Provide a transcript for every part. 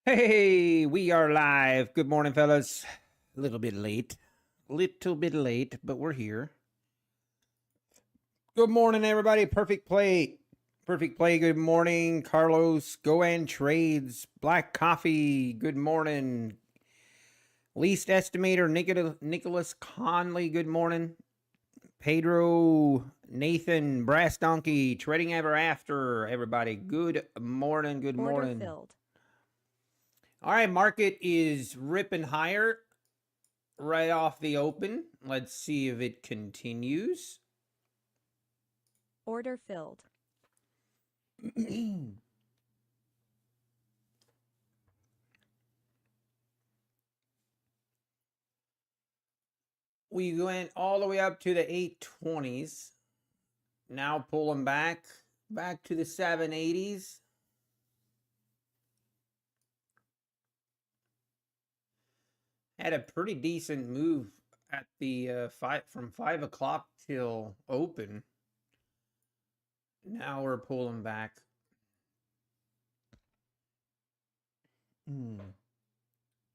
Hey, we are live. Good morning, fellas. A little bit late, but we're here. Good morning, everybody. Perfect play. Perfect play. Good morning, Carlos. Go and trades. Black coffee. Good morning. Least estimator, Nicholas Conley. Good morning. Pedro, Nathan, Brass Donkey, Trading Ever After. Everybody, good morning. Good morning. Order filled. All right, market is ripping higher right off the open. Let's see if it continues. Order filled. We went all the way up to the 820s. Now pulling back to the 780s. Had a pretty decent move at the from 5 o'clock till open. Now we're pulling back.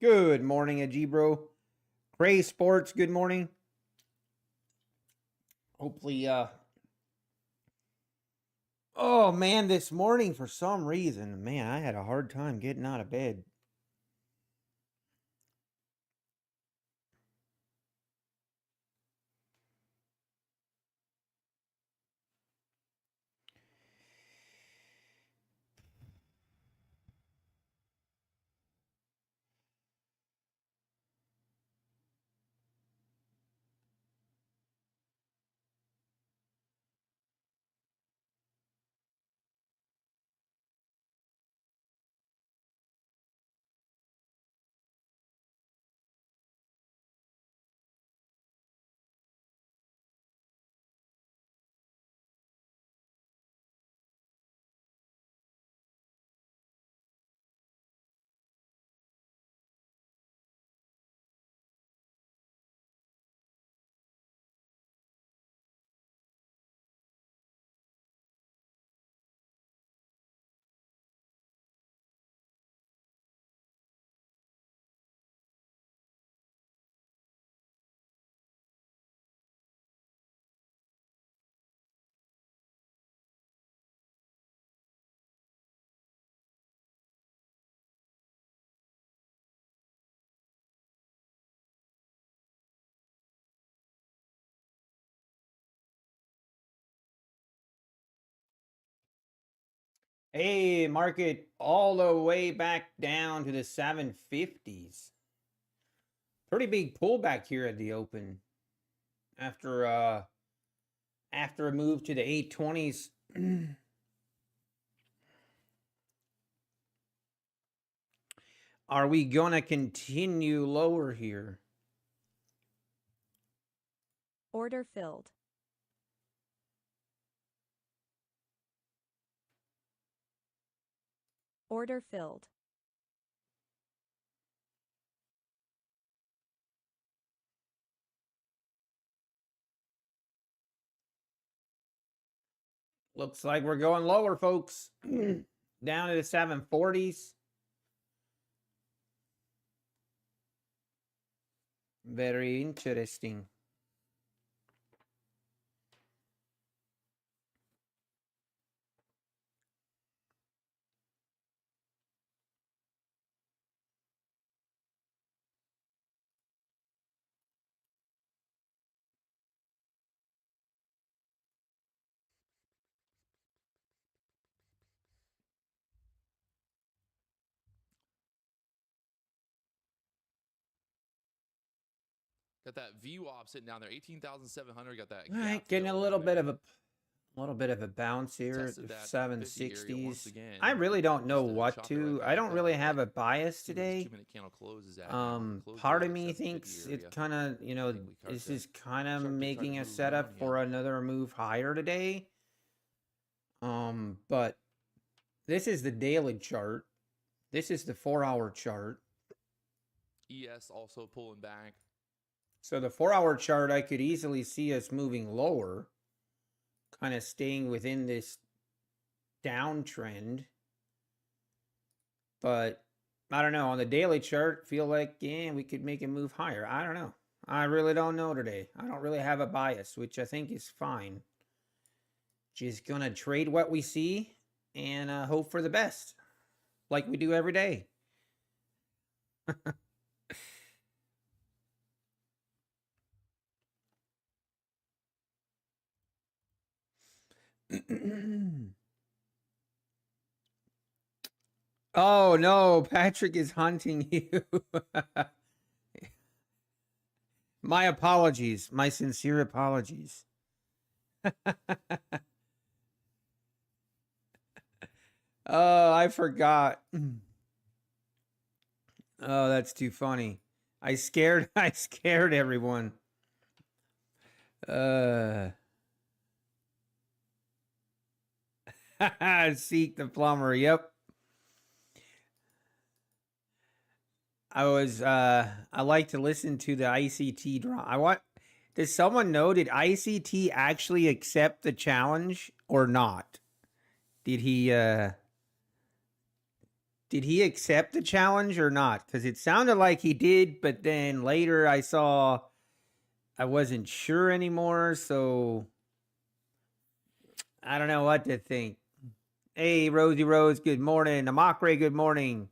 Good morning, Ajibro. Gray Sports, good morning. Hopefully, oh man, this morning for some reason, man, I had a hard time getting out of bed. Hey, market all the way back down to the 750s. Pretty big pullback here at the open after a move to the 820s. Are we gonna continue lower here? Order filled. Order filled. Looks like we're going lower, folks. Down to the 740s. Very interesting. Got that VWAP sitting down there, 18,700. Got that. All right, getting a little bit of a bounce here at the 760s. I really don't know what to. I don't really have a bias today. Part of me thinks it's kind of, this is kind of making a setup for another move higher today. But this is the daily chart. This is the 4-hour chart. ES also pulling back. So the 4-hour chart, I could easily see us moving lower, kind of staying within this downtrend. But I don't know. On the daily chart, feel like, yeah, we could make a move higher. I don't know. I really don't know today. I don't really have a bias, which I think is fine. Just gonna trade what we see and hope for the best, like we do every day. Oh no, Patrick is hunting you. My apologies. My sincere apologies. Oh, I forgot. Oh, that's too funny. I scared everyone. Seek the plumber. Yep. I like to listen to the ICT draw. Does someone know, did ICT actually accept the challenge or not? Did he accept the challenge or not? Because it sounded like he did, but then later I saw I wasn't sure anymore, so I don't know what to think. Hey, Rosie Rose, good morning. Amakre, good morning.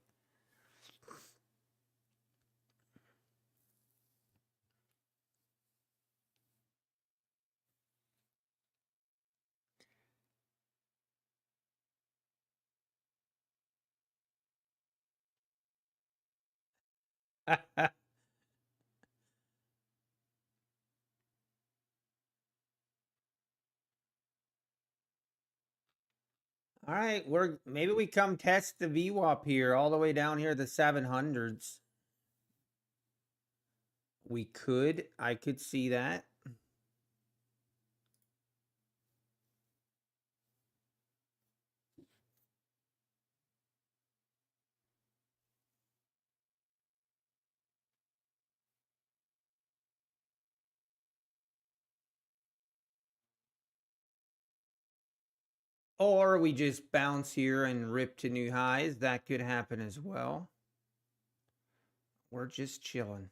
All right, maybe we come test the VWAP here, all the way down here, the 700s. I could see that. Or we just bounce here and rip to new highs. That could happen as well. We're just chilling.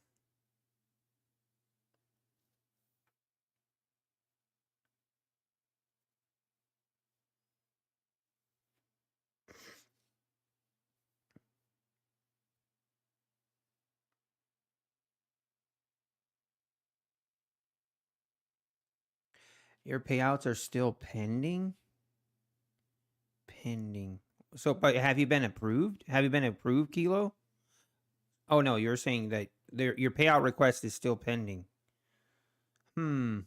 Your payouts are still pending? Pending. So, but have you been approved? Have you been approved, Kilo? Oh, no, you're saying that your payout request is still pending. Well,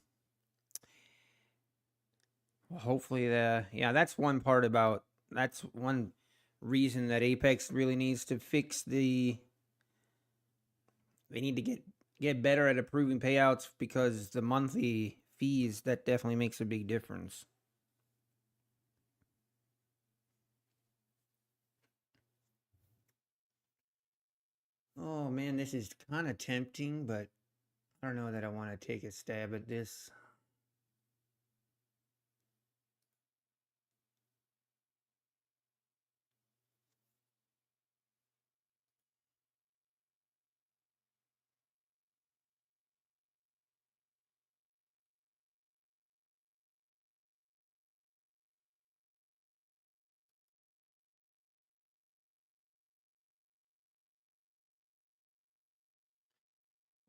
hopefully that's one part that's one reason that Apex really needs to fix they need to get better at approving payouts, because the monthly fees, that definitely makes a big difference. Oh man, this is kind of tempting, but I don't know that I want to take a stab at this.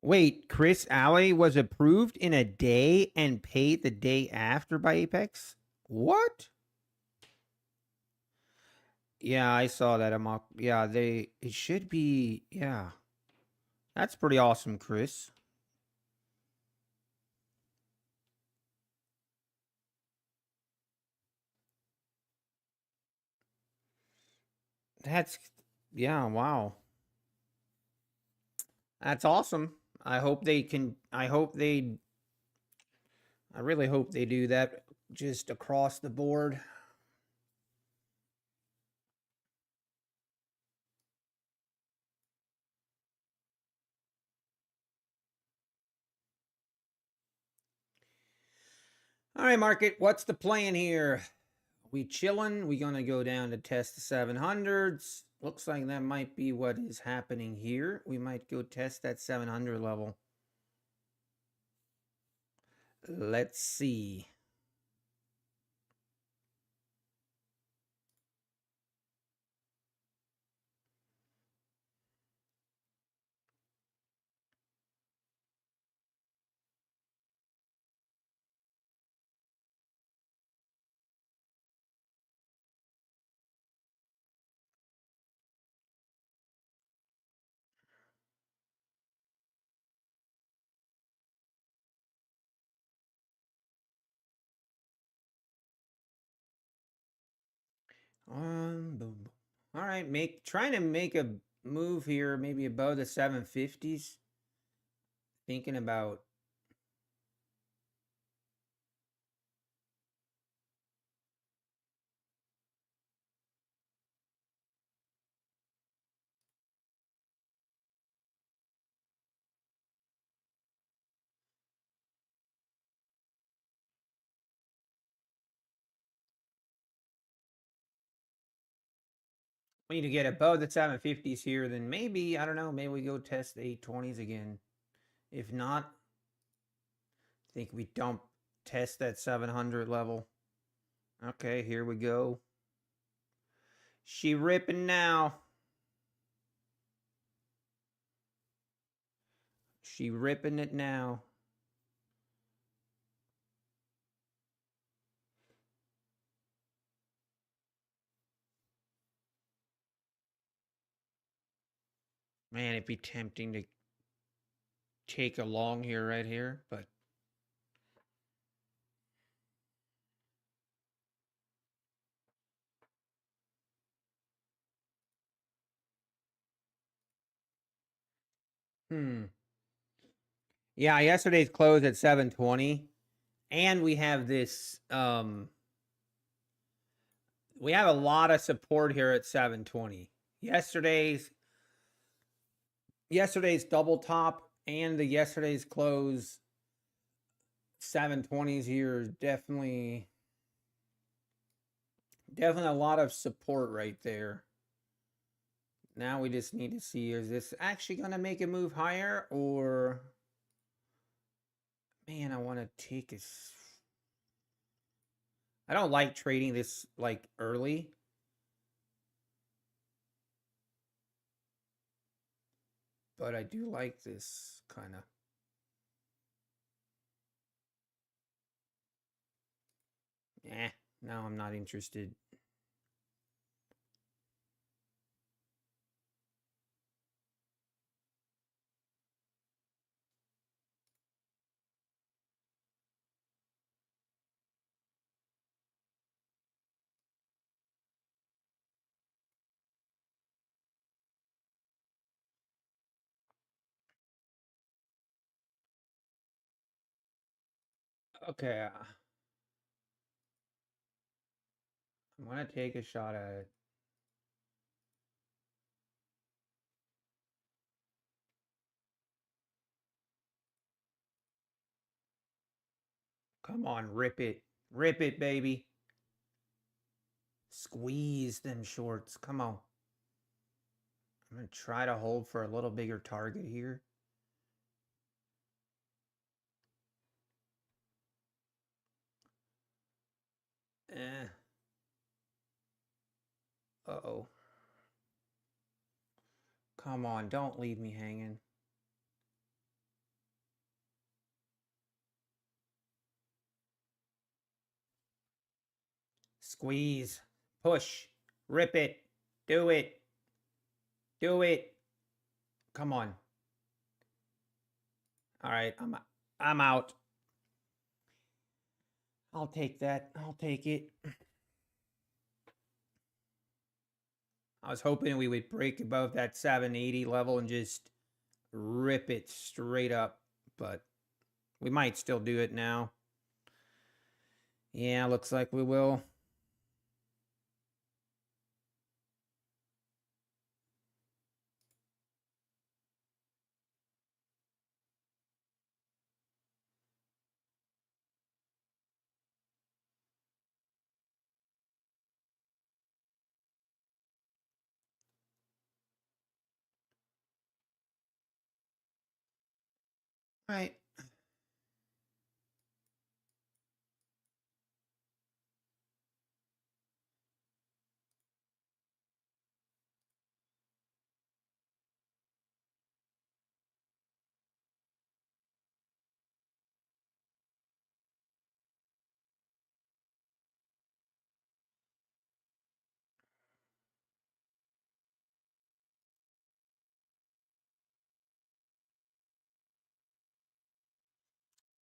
Wait, Chris Alley was approved in a day and paid the day after by Apex? What? Yeah, I saw that. Yeah, it should be. Yeah, that's pretty awesome, Chris. That's, yeah, wow. That's awesome. I hope they can. I really hope they do that just across the board. All right, market. What's the plan here? We chilling? We gonna go down to test the 700s? Looks like that might be what is happening here. We might go test that 700 level. Let's see. Boom. All right, trying to make a move here, maybe above the 750s. Thinking about we need to get above the 750s here, then maybe, I don't know, maybe we go test the 820s again. If not, I think we dump test that 700 level. Okay, here we go. She ripping now. She ripping it now. Man, it'd be tempting to take a long here, right here, but yeah, yesterday's close at 720. And we have this we have a lot of support here at 720. Yesterday's double top and the yesterday's close 720s here is definitely a lot of support right there. Now we just need to see, is this actually going to make a move higher, or man, I want to take a, I don't like trading this like early. But I do like this kind of. No, I'm not interested. Okay. I'm going to take a shot at it. Come on, rip it. Rip it, baby. Squeeze them shorts. Come on. I'm going to try to hold for a little bigger target here. Uh-oh. Come on, don't leave me hanging. Squeeze. Push. Rip it. Do it. Do it. Come on. All right, I'm out. I'll take that. I'll take it. I was hoping we would break above that 780 level and just rip it straight up, but we might still do it now. Yeah, looks like we will. All right.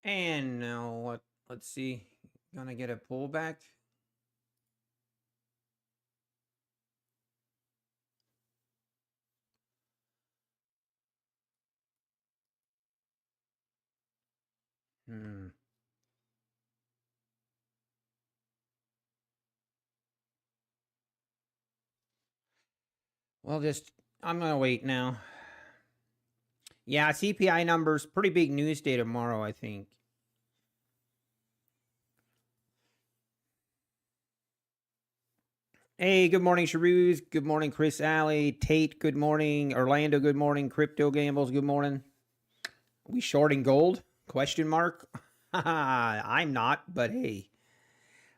And now what? Let's see. Gonna get a pullback. Well, I'm gonna wait now. Yeah, CPI numbers, pretty big news day tomorrow, I think. Hey, good morning, Sharoos. Good morning, Chris Alley. Tate, good morning. Orlando, good morning. Crypto Gambles, good morning. Are we shorting gold? Question mark. I'm not, but hey.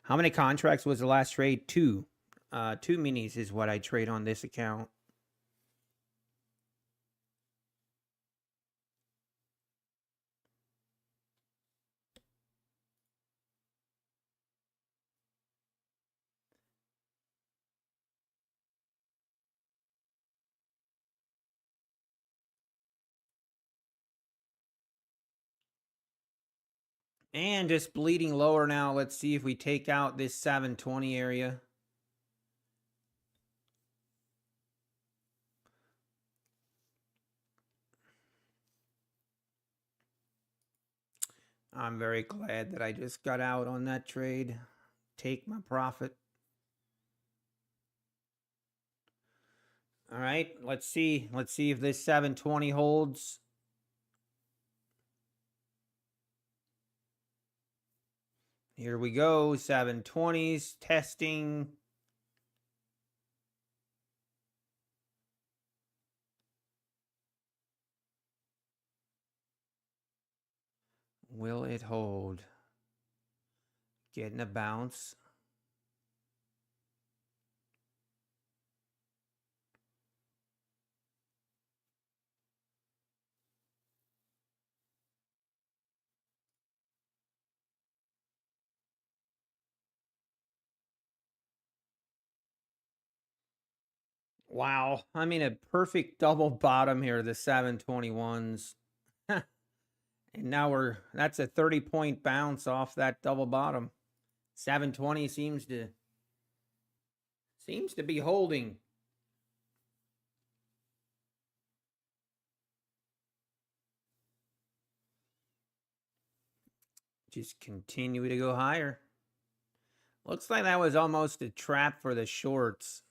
How many contracts was the last trade? 2. 2 minis is what I trade on this account. And just bleeding lower now. Let's see if we take out this 720 area. I'm very glad that I just got out on that trade. Take my profit. All right, let's see. Let's see if this 720 holds. Here we go. 720s testing. Will it hold? Getting a bounce. Wow. I mean, a perfect double bottom here, the 721s. And now that's a 30-point bounce off that double bottom. 720 seems to be holding. Just continue to go higher. Looks like that was almost a trap for the shorts.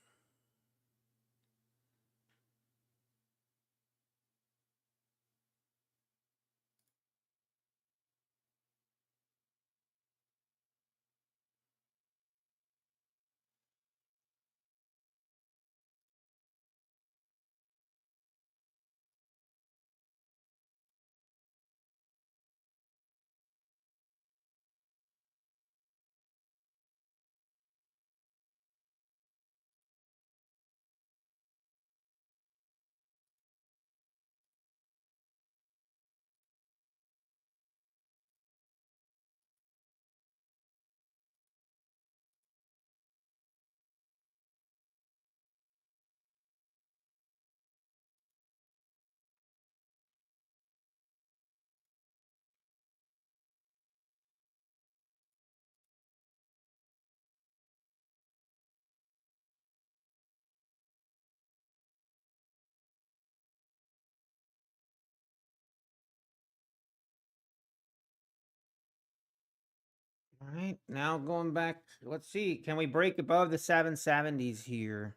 All right, now going back, let's see. Can we break above the 770s here?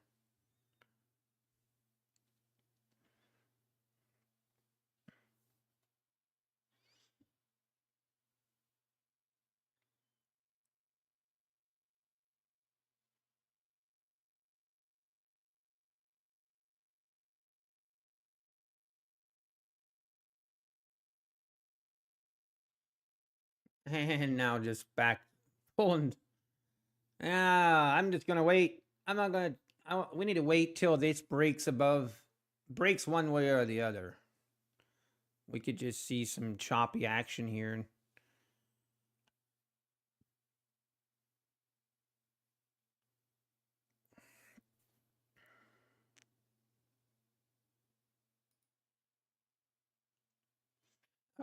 And now just back pulling. Ah, I'm just gonna wait. I'm not gonna. We need to wait till this breaks one way or the other. We could just see some choppy action here.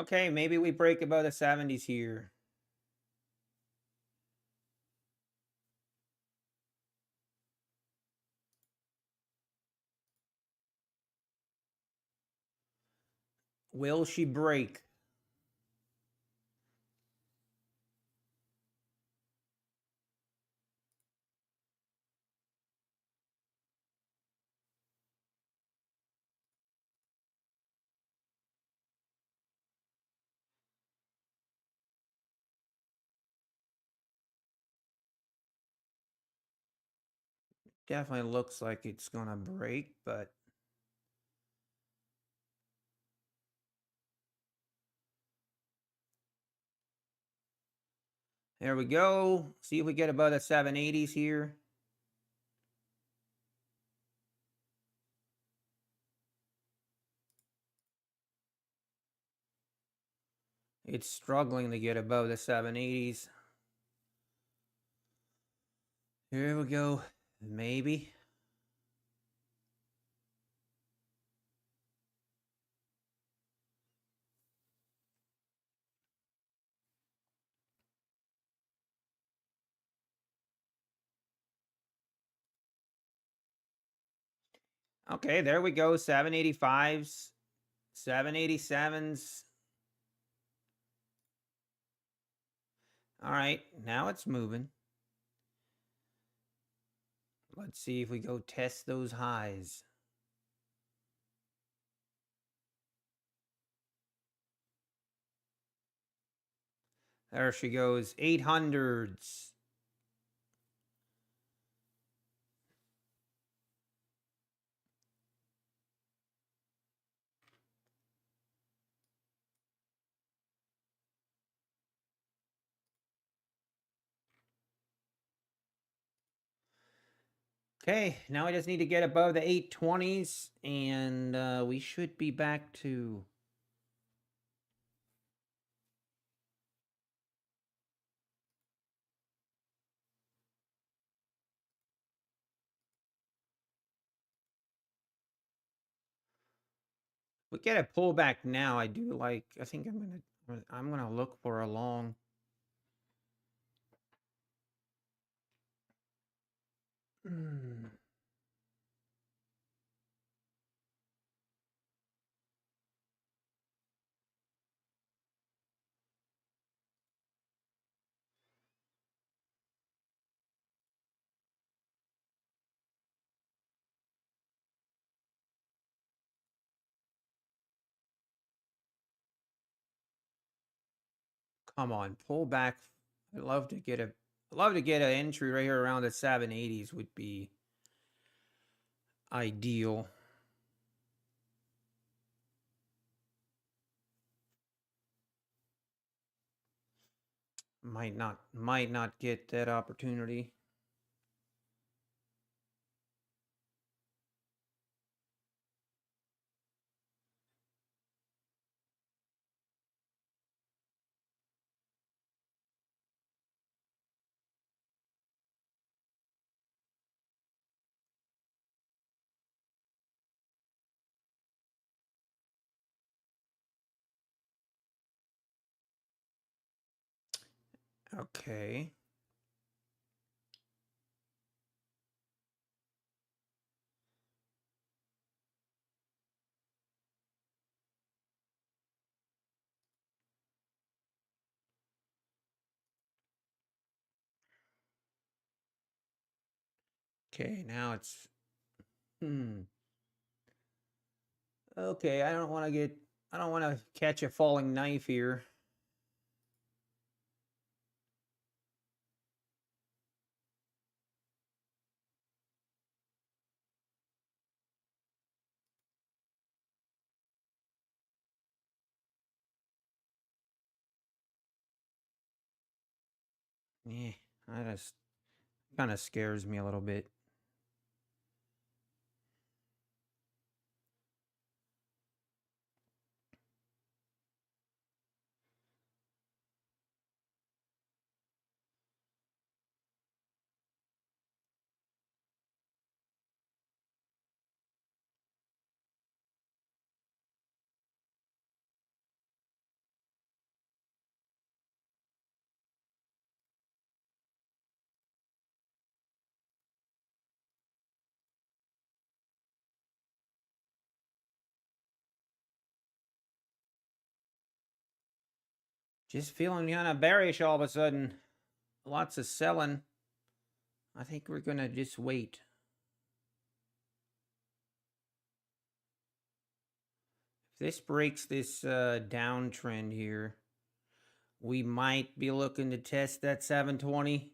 Okay, maybe we break above the 70s here. Will she break? Definitely looks like it's gonna break, but there we go. See if we get above the 780s here. It's struggling to get above the 780s. Here we go. Maybe. Okay, there we go. 785s, 787s. All right, now it's moving. Let's see if we go test those highs. There she goes. 800s. Okay, now I just need to get above the 820s, and we should be back to... We get a pullback now. I do like... I think I'm gonna look for a long... Come on, pull back. I'd love to get an entry right here around the 780s would be ideal. Might not get that opportunity. Okay. Okay, now it's Okay, I don't want to catch a falling knife here. Yeah, that just kind of scares me a little bit. Just feeling kind of bearish all of a sudden. Lots of selling. I think we're going to just wait. If this breaks this downtrend here, we might be looking to test that 720.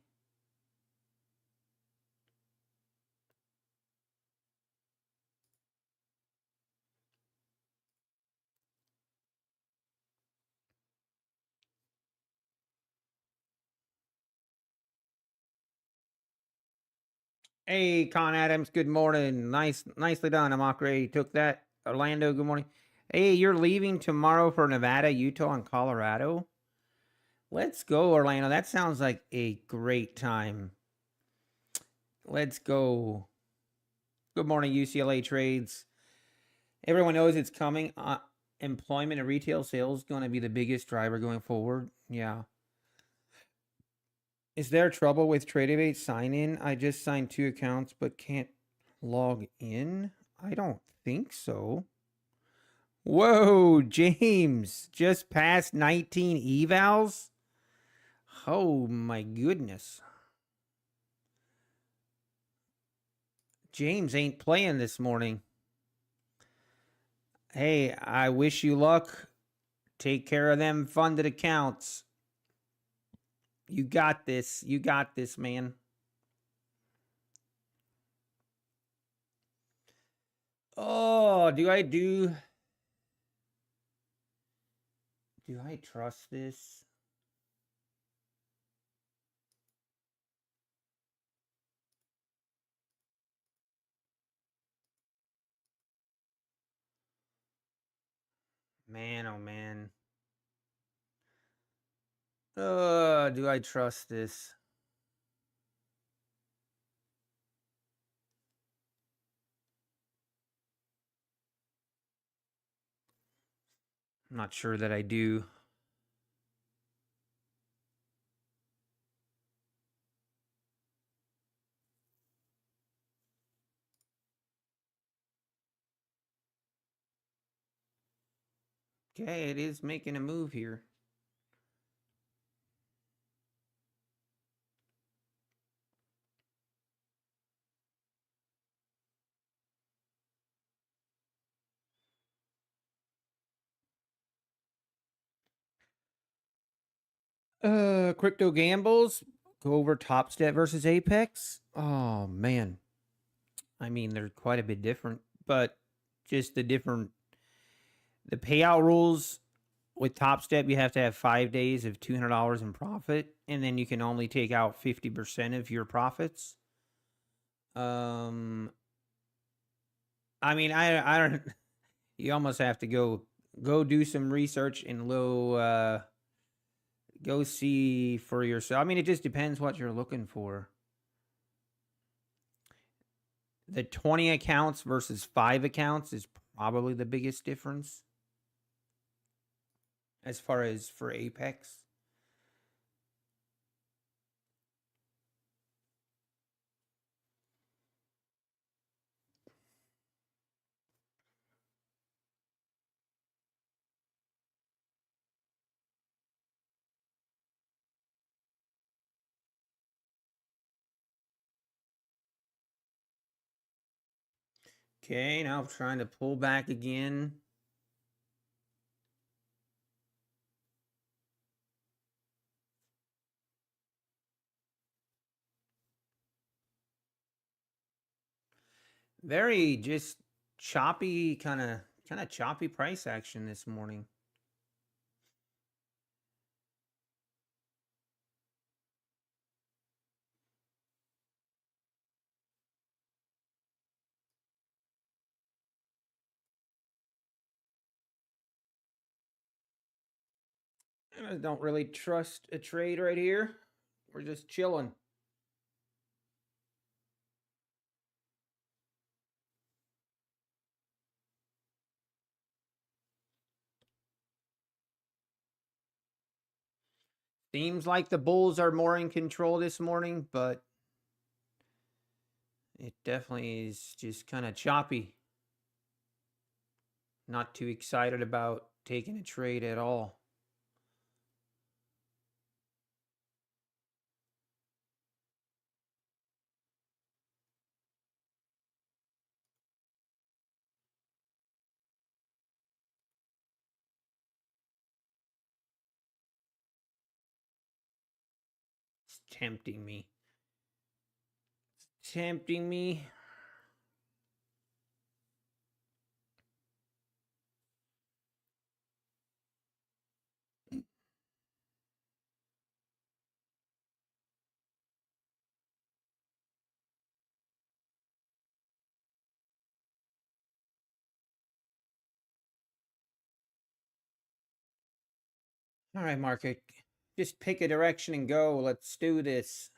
Hey, Con Adams, good morning. Nicely done. Amakre took that. Orlando, good morning. Hey, you're leaving tomorrow for Nevada, Utah, and Colorado? Let's go, Orlando. That sounds like a great time. Let's go. Good morning, UCLA Trades. Everyone knows it's coming. Employment and retail sales going to be the biggest driver going forward. Yeah. Is there trouble with TradeAway sign-in? I just signed 2 accounts but can't log in. I don't think so. Whoa, James. Just passed 19 evals? Oh my goodness. James ain't playing this morning. Hey, I wish you luck. Take care of them funded accounts. You got this. You got this, man. Oh, do I trust this? Man, oh man. Do I trust this? I'm not sure that I do. Okay, it is making a move here. Crypto gambles. Go over Top Step versus Apex. Oh man. I mean, they're quite a bit different, but just the payout rules with Top Step, you have to have 5 days of $200 in profit, and then you can only take out 50% of your profits. I mean, I don't. You almost have to go do some research and go see for yourself. I mean, it just depends what you're looking for. The 20 accounts versus 5 accounts is probably the biggest difference as far as for Apex. Okay, now I'm trying to pull back again. Very just choppy, kind of choppy price action this morning. I don't really trust a trade right here. We're just chilling. Seems like the Bulls are more in control this morning, but it definitely is just kind of choppy. Not too excited about taking a trade at all. It's tempting me. It's tempting me. All right, market. Just pick a direction and go. Let's do this.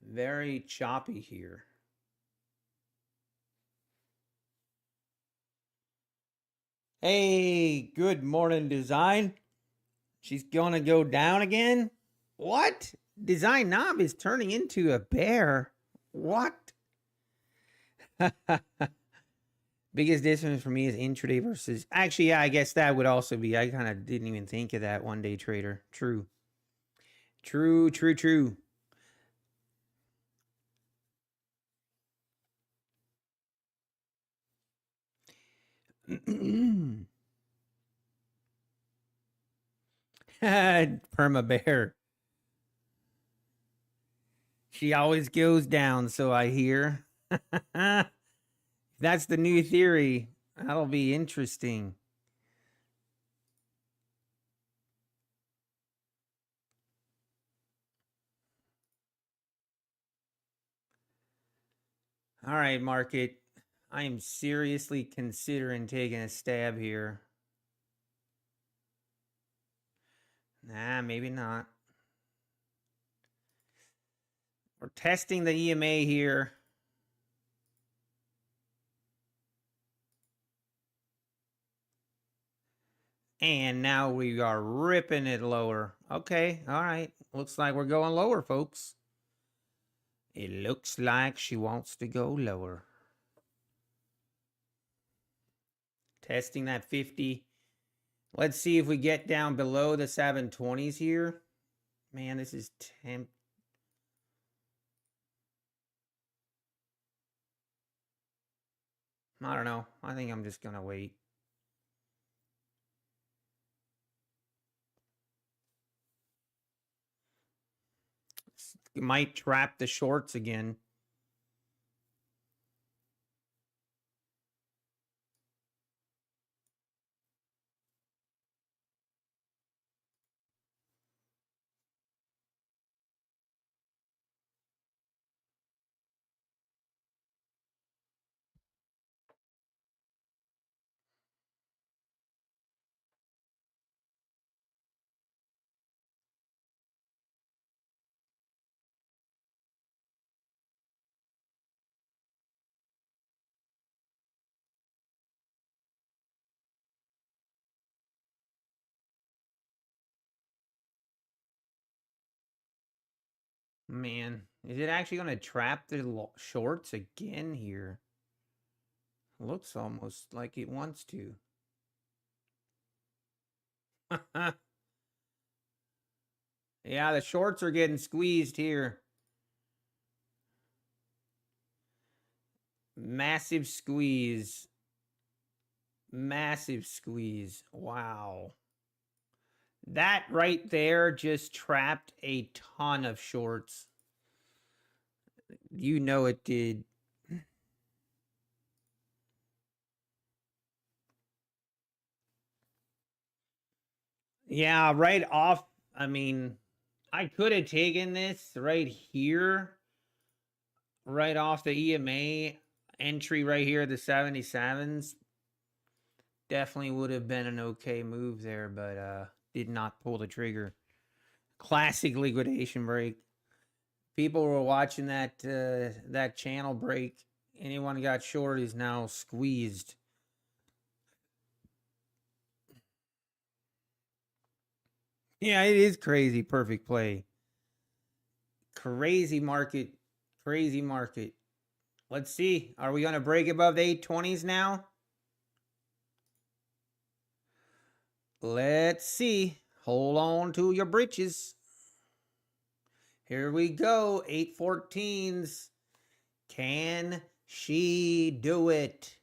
Very choppy here. Hey, good morning, Design. She's gonna go down again? What? Design Knob is turning into a bear. What? Biggest difference for me is intraday versus... Actually, yeah, I guess that would also be... I kind of didn't even think of that one-day trader. True. True, true, true. Perma bear. She always goes down, so I hear. That's the new theory. That'll be interesting. All right, market. I am seriously considering taking a stab here. Nah, maybe not. We're testing the EMA here. And now we are ripping it lower. Okay, all right. Looks like we're going lower, folks. It looks like she wants to go lower. Testing that 50. Let's see if we get down below the 720s here. Man, this is temp. I don't know. I think I'm just going to wait. It might trap the shorts again. Man, is it actually going to trap the shorts again here? Looks almost like it wants to. Yeah, the shorts are getting squeezed here. Massive squeeze. Massive squeeze. Wow. That right there just trapped a ton of shorts. You know it did. Yeah, right off. I mean, I could have taken this right here. Right off the EMA entry right here, the 77s. Definitely would have been an okay move there, but did not pull the trigger. Classic liquidation break. People were watching that channel break. Anyone got short is now squeezed. Yeah, it is crazy. Perfect play. Crazy market. Crazy market. Let's see. Are we going to break above the 820s now? Let's see. Hold on to your britches. Here we go. 814s. Can she do it?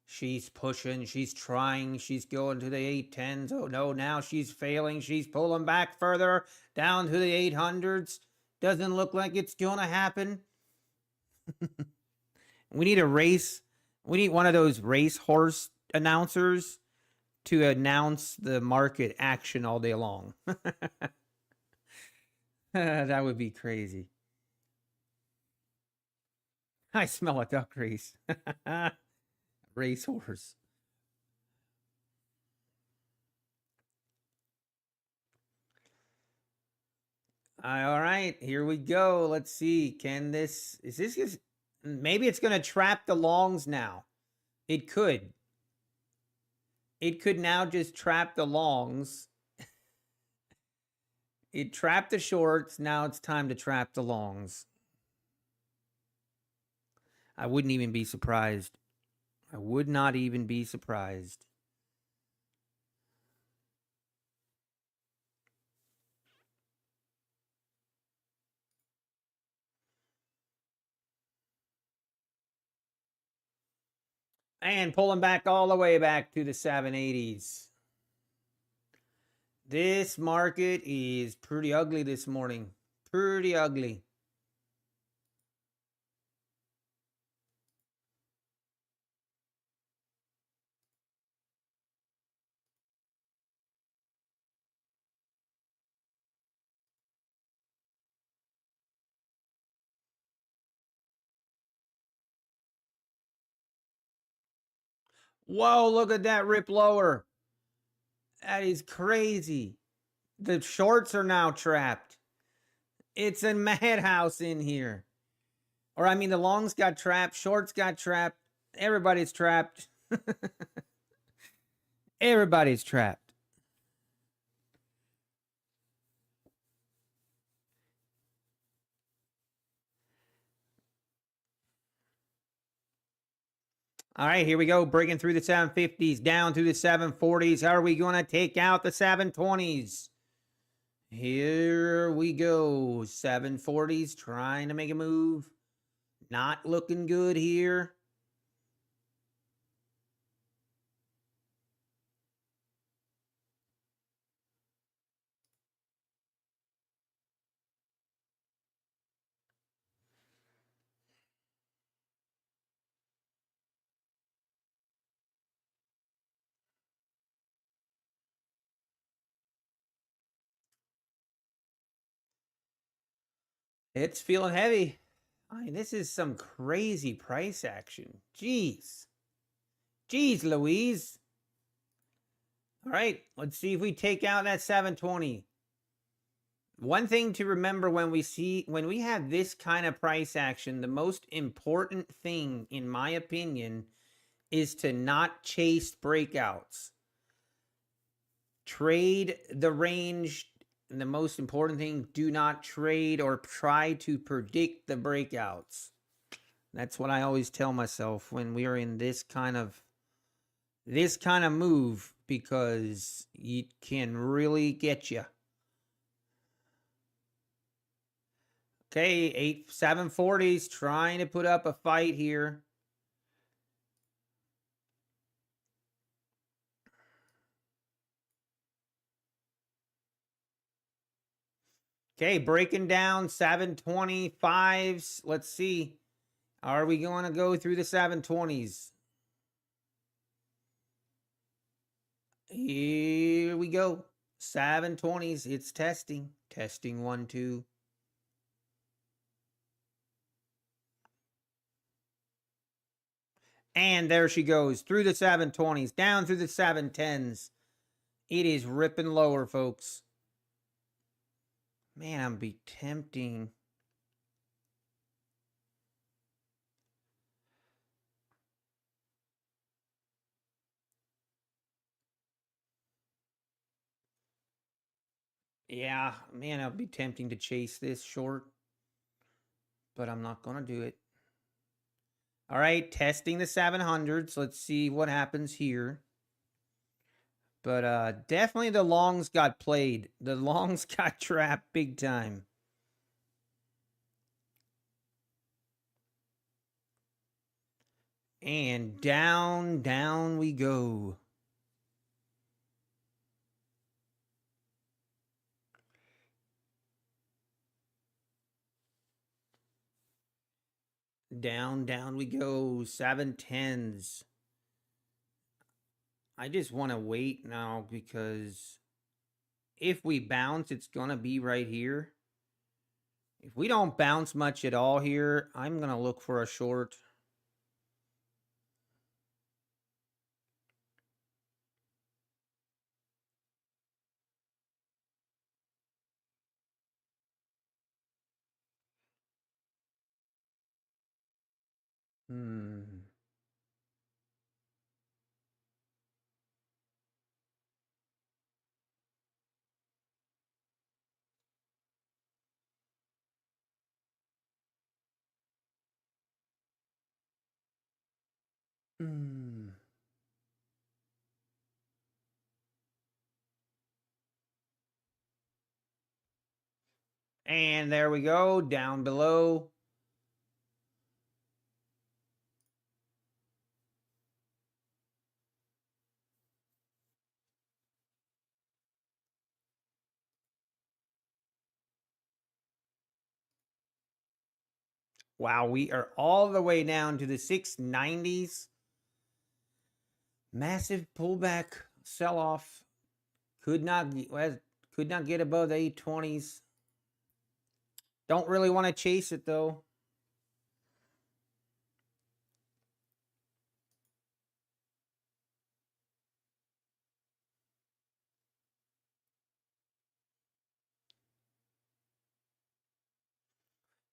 She's pushing. She's trying. She's going to the 810s. Oh, no. Now she's failing. She's pulling back further down to the 800s. Doesn't look like it's going to happen. We need a race. We need one of those racehorse announcers to announce the market action all day long. That would be crazy. I smell a duck race. Racehorse. All right, here we go. Let's see. Can this, is this just, maybe it's going to trap the longs now. It could. It could now just trap the longs. It trapped the shorts. Now it's time to trap the longs. I wouldn't even be surprised. I would not even be surprised. And pulling back all the way back to the 780s. This market is pretty ugly this morning. Pretty ugly. Whoa, look at that rip lower. That is crazy. The shorts are now trapped. It's a madhouse in here. Or, I mean, the longs got trapped. Shorts got trapped. Everybody's trapped. Everybody's trapped. All right, here we go. Breaking through the 750s, down through the 740s. Are we going to take out the 720s? Here we go. 740s trying to make a move. Not looking good here. It's feeling heavy. I mean, this is some crazy price action. Jeez. Jeez, Louise. All right, let's see if we take out that 720. One thing to remember when we have this kind of price action, the most important thing, in my opinion, is to not chase breakouts. Trade the range. And the most important thing, do not trade or try to predict the breakouts. That's what I always tell myself when we're in this kind of move, because it can really get you. Okay, 740s trying to put up a fight here. Okay, breaking down 725s. Let's see. Are we going to go through the 720s? Here we go. 720s. It's testing. Testing 1, 2. And there she goes through the 720s, down through the 710s. It is ripping lower, folks. Man, I'm be tempting. Yeah, man, I'd be tempting to chase this short, but I'm not going to do it. All right, testing the 700s. Let's see what happens here. But definitely the longs got played. The longs got trapped big time. And down, down we go. Down, down we go. 710s. I just want to wait now because if we bounce, it's going to be right here. If we don't bounce much at all here, I'm going to look for a short. And there we go, down below. Wow, we are all the way down to the 690s. Massive pullback, sell-off. Could not get above the 820s. Don't really want to chase it though.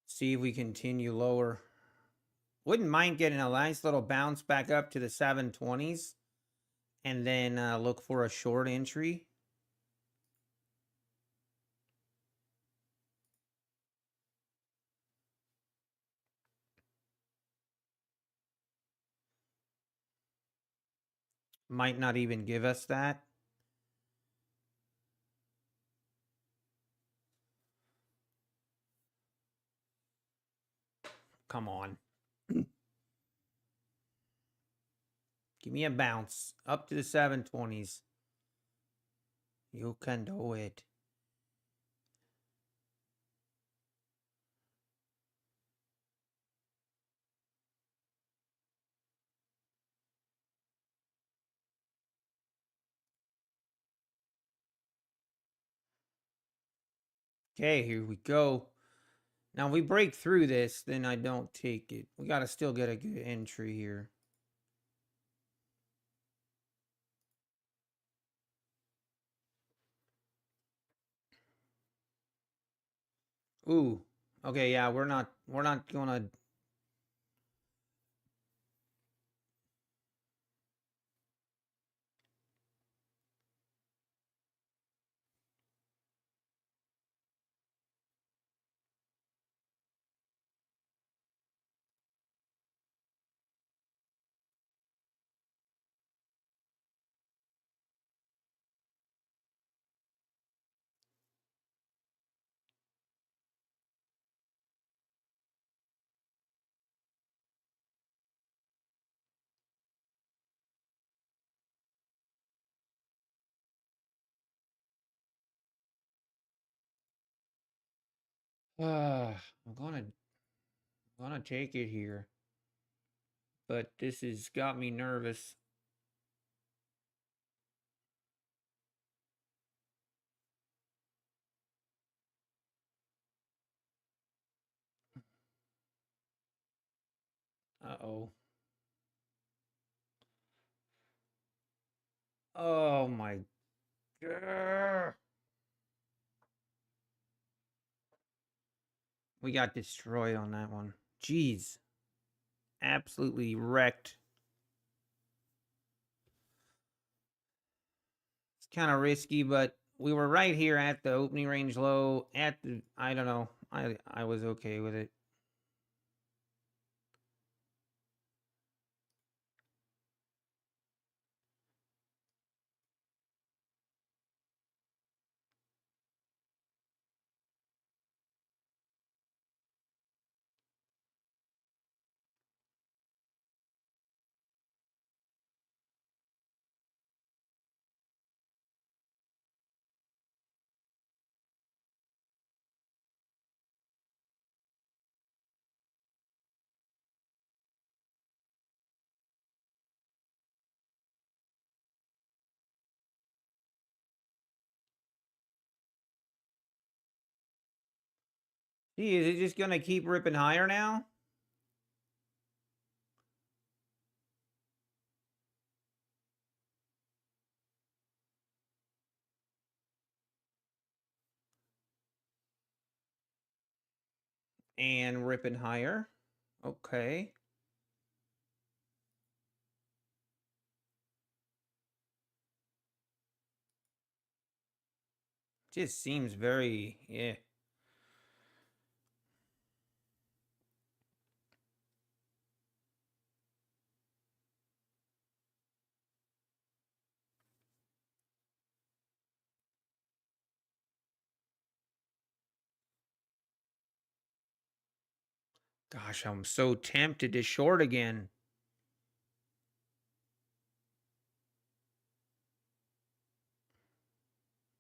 See if we continue lower. Wouldn't mind getting a nice little bounce back up to the 720s and then look for a short entry. Might not even give us that. Come on. Give me a bounce up to the 720s. You can do it. Okay, here we go. Now, if we break through this, then I don't take it. We got to still get a good entry here. Ooh. Okay, yeah, we're not gonna. I'm gonna take it here, but this has got me nervous. Uh-oh. Oh my god. We got destroyed on that one. Jeez. Absolutely wrecked. It's kind of risky, but we were right here at the opening range low. At the, I don't know. I was okay with it. Gee, is it just going to keep ripping higher now? And ripping higher. Okay. Just seems very, yeah. Gosh, I'm so tempted to short again.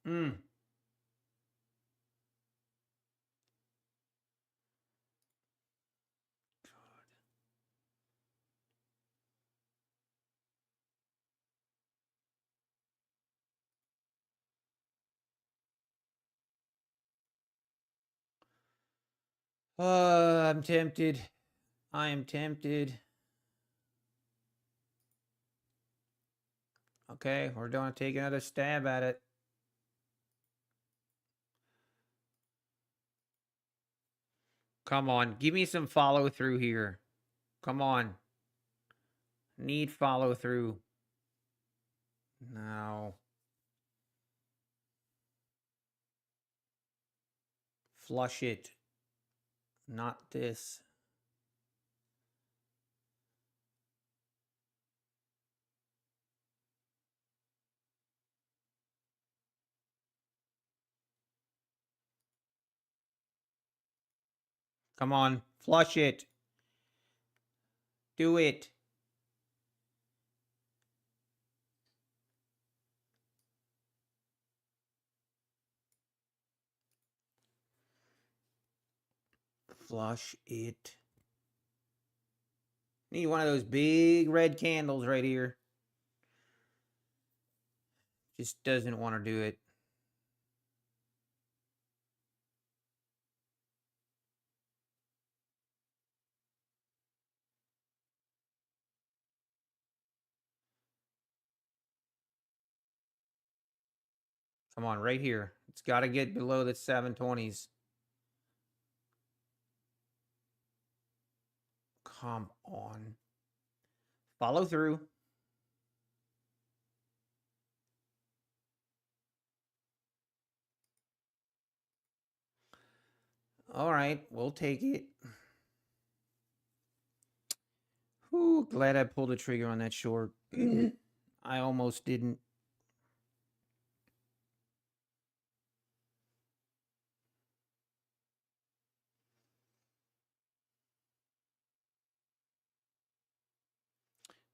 Hmm. I'm tempted. I am tempted. Okay, we're going to take another stab at it. Come on, give me some follow through here. Come on. Need follow through. No. Flush it. Not this. Come on, flush it. Do it. Flush it. Need one of those big red candles right here. Just doesn't want to do it. Come on, right here. It's got to get below the 720s. Come on. Follow through. All right, we'll take it. Whew, glad I pulled the trigger on that short. I almost didn't.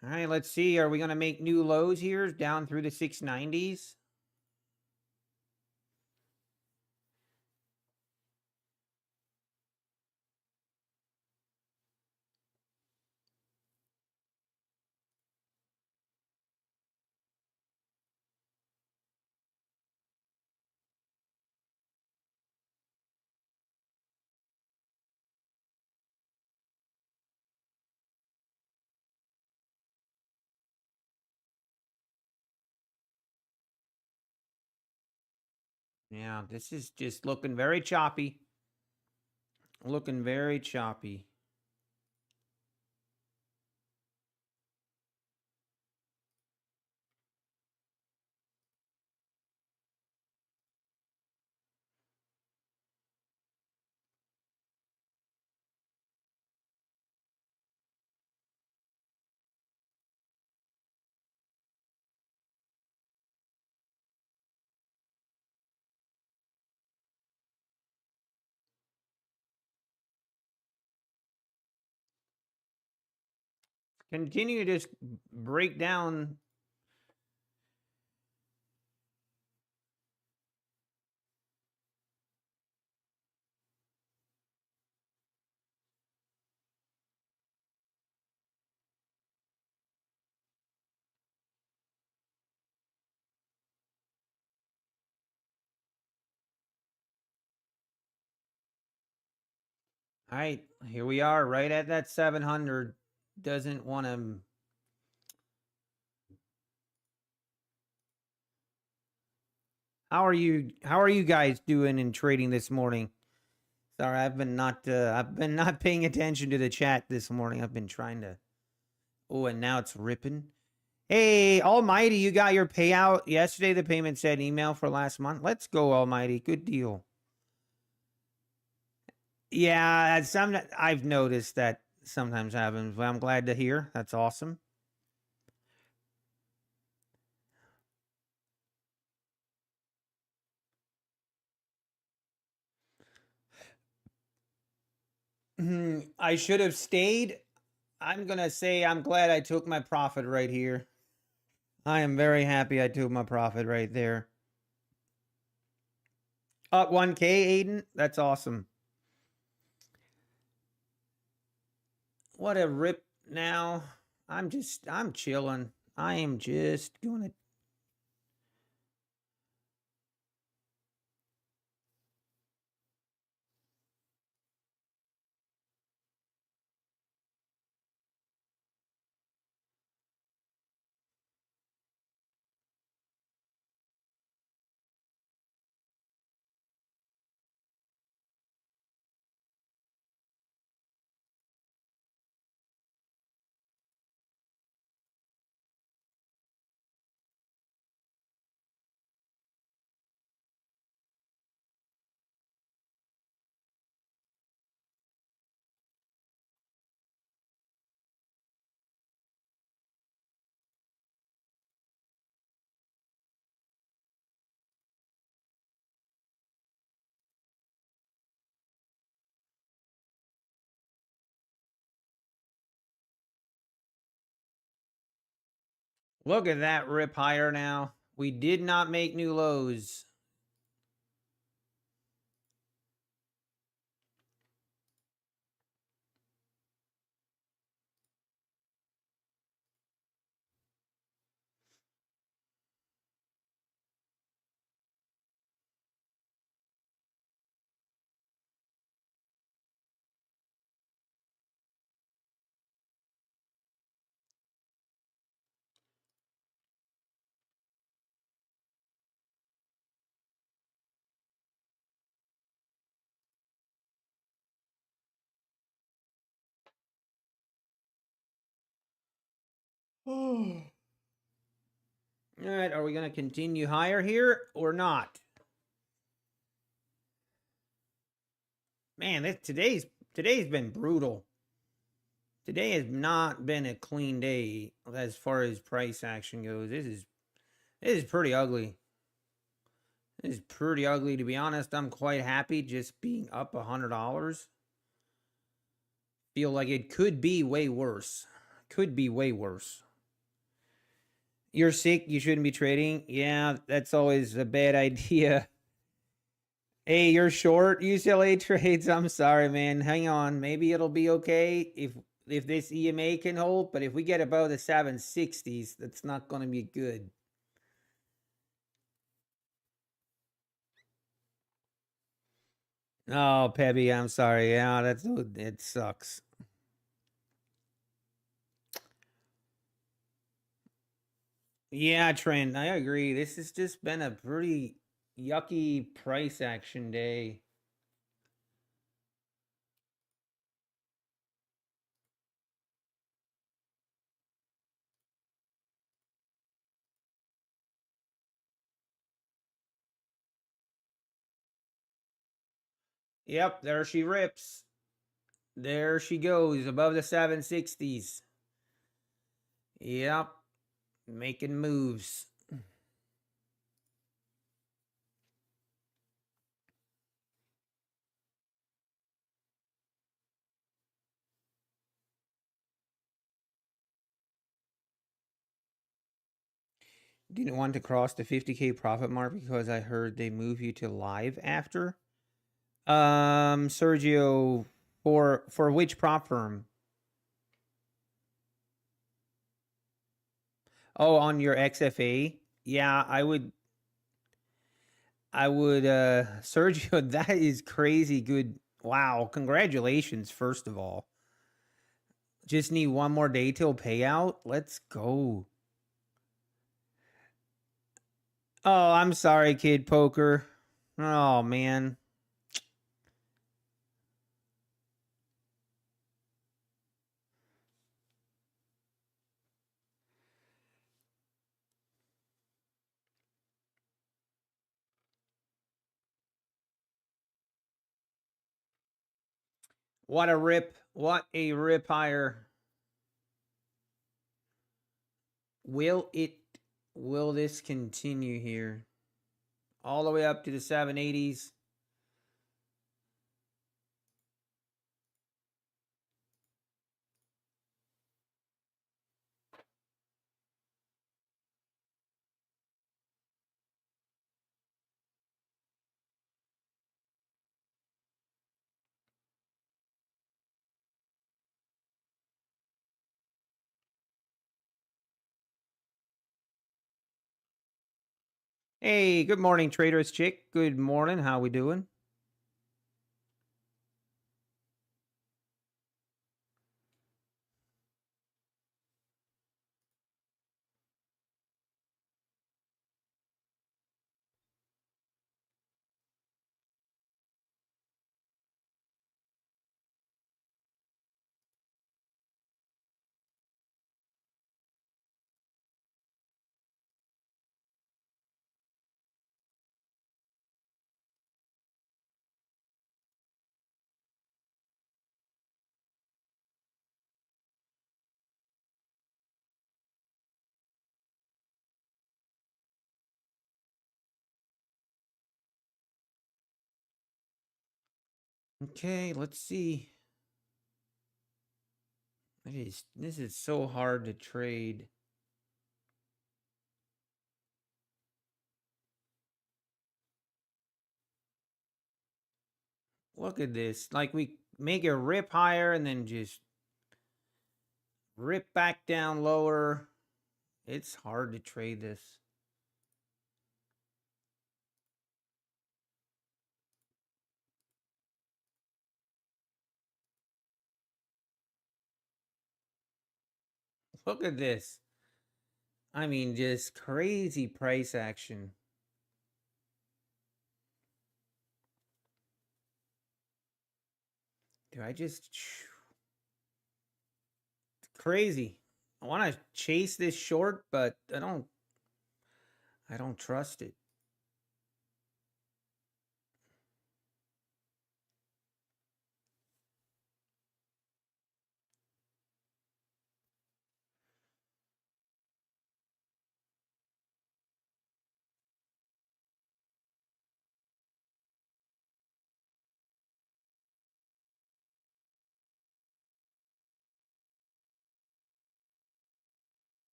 All right, let's see. Are we going to make new lows here down through the 690s? Yeah, this is just looking very choppy. Looking very choppy. Continue to just break down. All right, here we are, right at that 700. Doesn't want to. How are you? How are you guys doing in trading this morning? Sorry, I've been not paying attention to the chat this morning. I've been trying to. Oh, and now it's ripping. Hey, Almighty, you got your payout yesterday. The payment said email for last month. Let's go, Almighty. Good deal. Yeah, I've noticed that sometimes happens, but I'm glad to hear. That's awesome. I should have stayed. I'm going to say I'm glad I took my profit right here. I am very happy I took my profit right there. Up 1K, Aiden. That's awesome. What a rip now. I'm chilling. I am just going to. Look at that rip higher now. We did not make new lows. All right, are we going to continue higher here or not? Man, today's been brutal. Today has not been a clean day as far as price action goes. This is pretty ugly. This is pretty ugly, to be honest. I'm quite happy just being up $100. Feel like it could be way worse. Could be way worse. You're sick, you shouldn't be trading. Yeah, that's always a bad idea. Hey, you're short UCLA trades. I'm sorry, man. Hang on. Maybe it'll be okay if this EMA can hold, but if we get above the 760s, that's not going to be good. Oh, Pebby, I'm sorry. Yeah, it sucks. Yeah, Trent, I agree. This has just been a pretty yucky price action day. Yep, there she rips. There she goes above the 760s. Yep, making moves. Didn't want to cross the 50K profit mark because I heard they move you to live after. Sergio, for which prop firm? Oh, on your XFA? Yeah, I would Sergio, that is crazy good. Wow, congratulations first of all. Just need one more day till payout. Let's go. Oh, I'm sorry, Kid Poker. Oh man. What a rip. What a rip hire. Will this continue here? All the way up to the 780s. Hey, good morning, Traders Chick. Good morning. How we doing? Okay, let's see. This is so hard to trade. Look at this. Like we make a rip higher and then just rip back down lower. It's hard to trade this. Look at this. I mean, just crazy price action. Do I just crazy? I want to chase this short, but I don't trust it.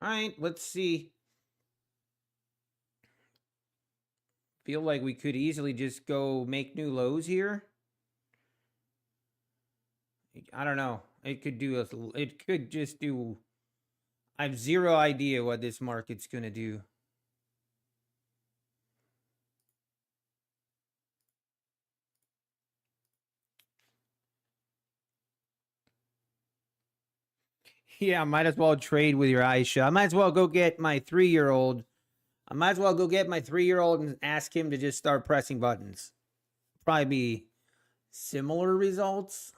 All right, let's see. Feel like we could easily just go make new lows here. I don't know. It could do a, it could just do, I have zero idea what this market's going to do. Yeah, might as well trade with your eyes shut. I might as well go get my 3-year-old. I might as well go get my 3-year-old and ask him to just start pressing buttons. Probably be similar results.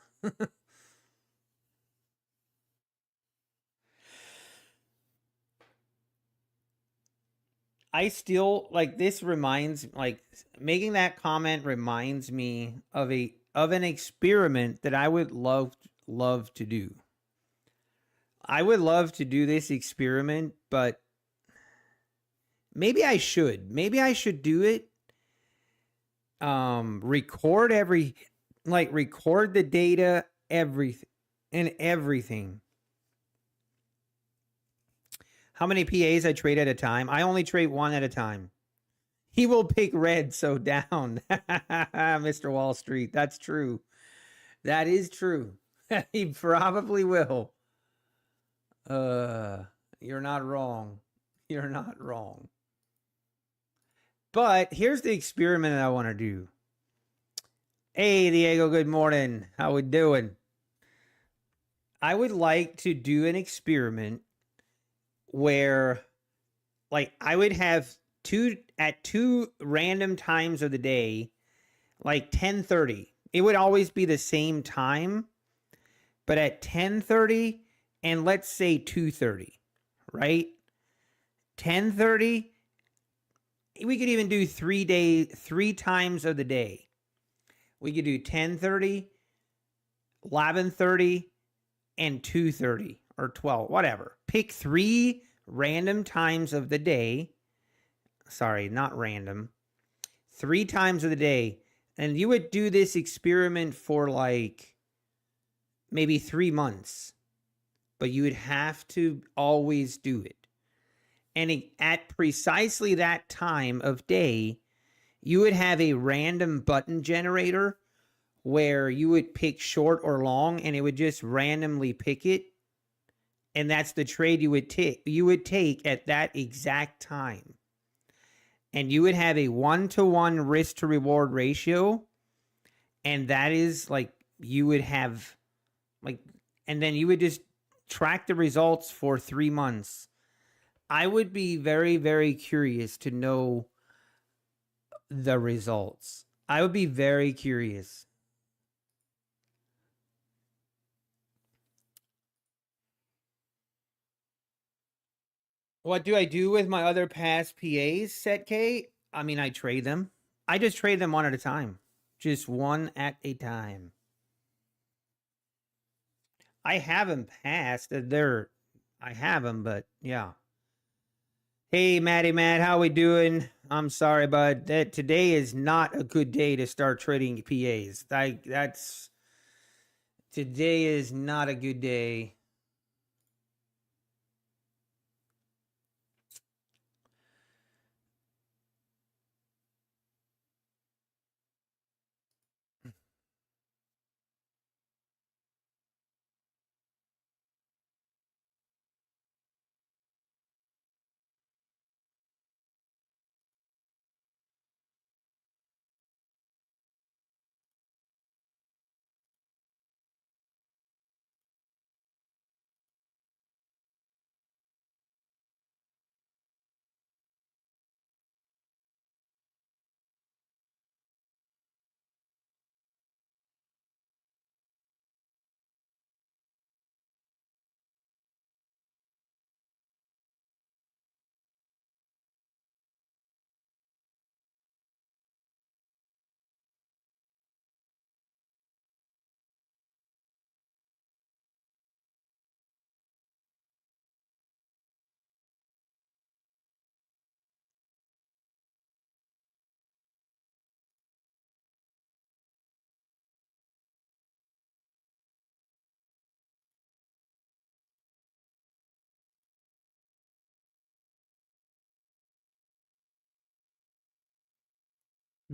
I still like this reminds like making that comment reminds me of an experiment that I would love to do. I would love to do this experiment, but maybe I should. Maybe I should do it. Record record the data, everything. How many PAs I trade at a time? I only trade one at a time. He will pick red, so down. Mr. Wall Street. That's true. That is true. He probably will. You're not wrong. You're not wrong. But here's the experiment that I want to do. Hey, Diego, good morning. How we doing? I would like to do an experiment where like I would have two random times of the day, like 10:30. It would always be the same time, but at 10:30 and let's say 2:30, right? 10:30. We could even do 3 times of the day. We could do 10:30, 11:30, and 2:30 or 12, whatever. Pick 3 random times of the day. Sorry, not random. 3 times of the day. And you would do this experiment for like maybe 3 months. But you would have to always do it. And at precisely that time of day, you would have a random button generator where you would pick short or long and it would just randomly pick it. And that's the trade you would take at that exact time. And you would have a 1-to-1 risk to reward ratio. And that is like you would have like, and then you would just track the results for 3 months. I would be very, very curious to know the results. I would be very curious. What do I do with my other past PAs, Set K? I mean, I trade them. I just trade them one at a time. Just one at a time. I have them passed. I have them, but yeah. Hey, Matt, how we doing? I'm sorry, but today is not a good day to start trading PAs. Today is not a good day.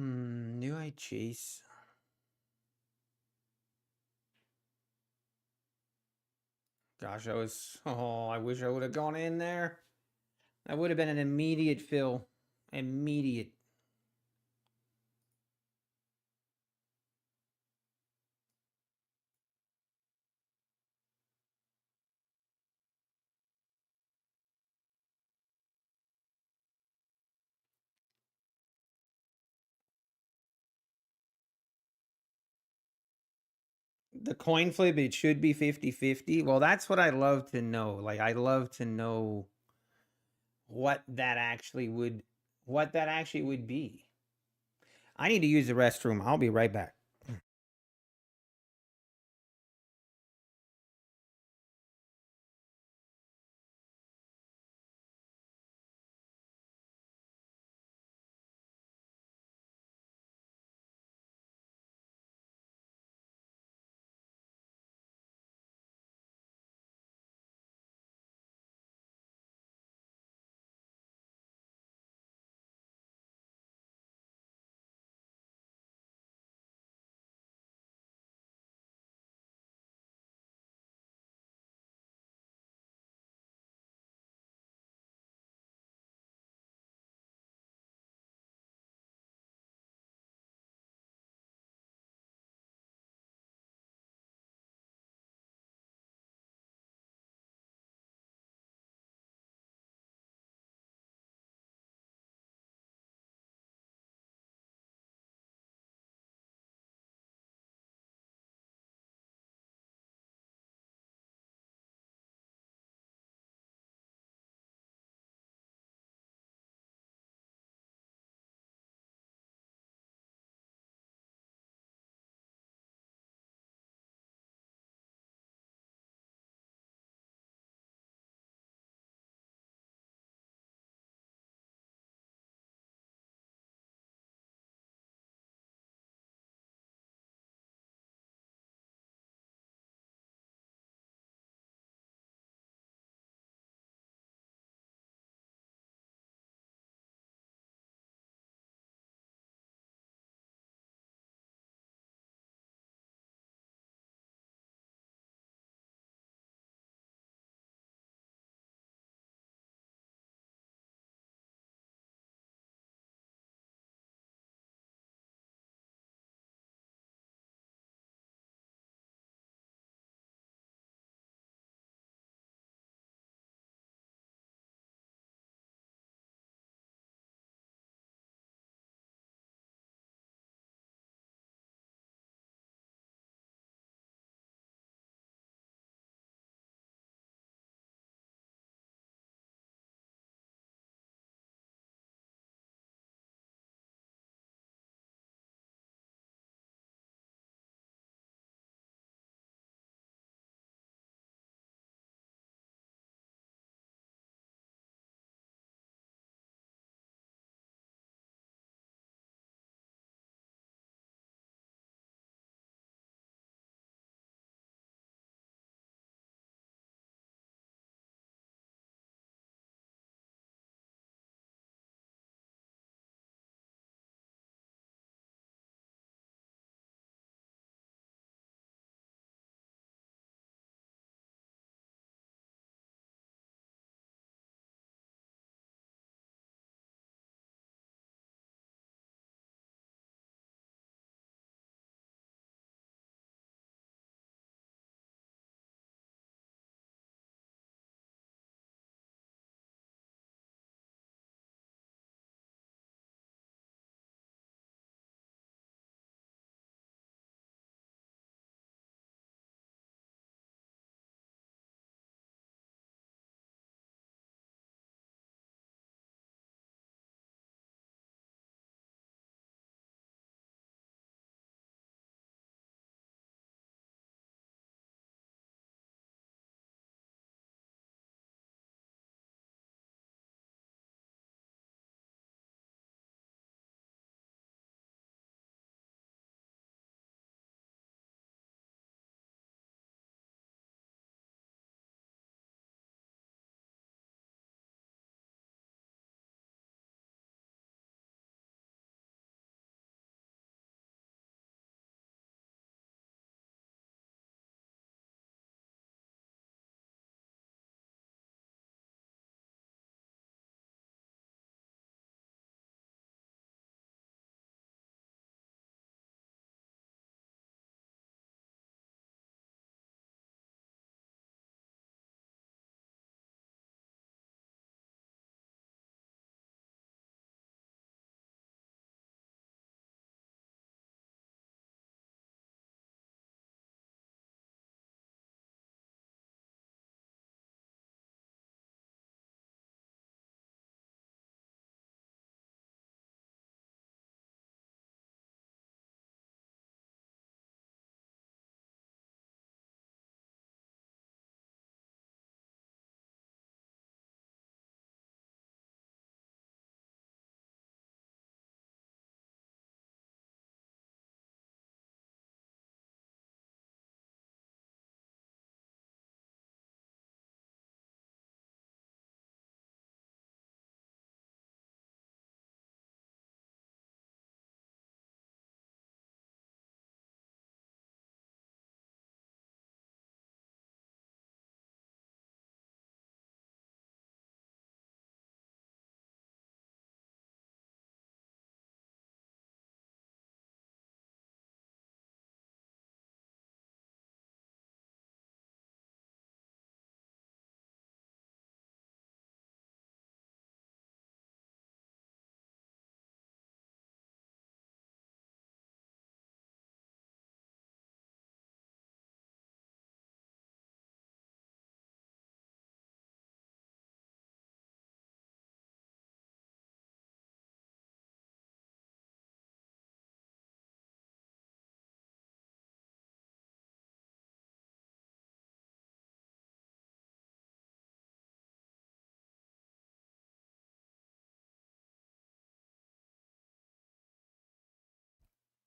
Do I chase? Gosh, I wish I would have gone in there. That would have been an immediate fill. Immediate. The coin flip, it should be 50-50. Well, that's what I love to know. Like, I love to know what that actually would be. I need to use the restroom. I'll be right back.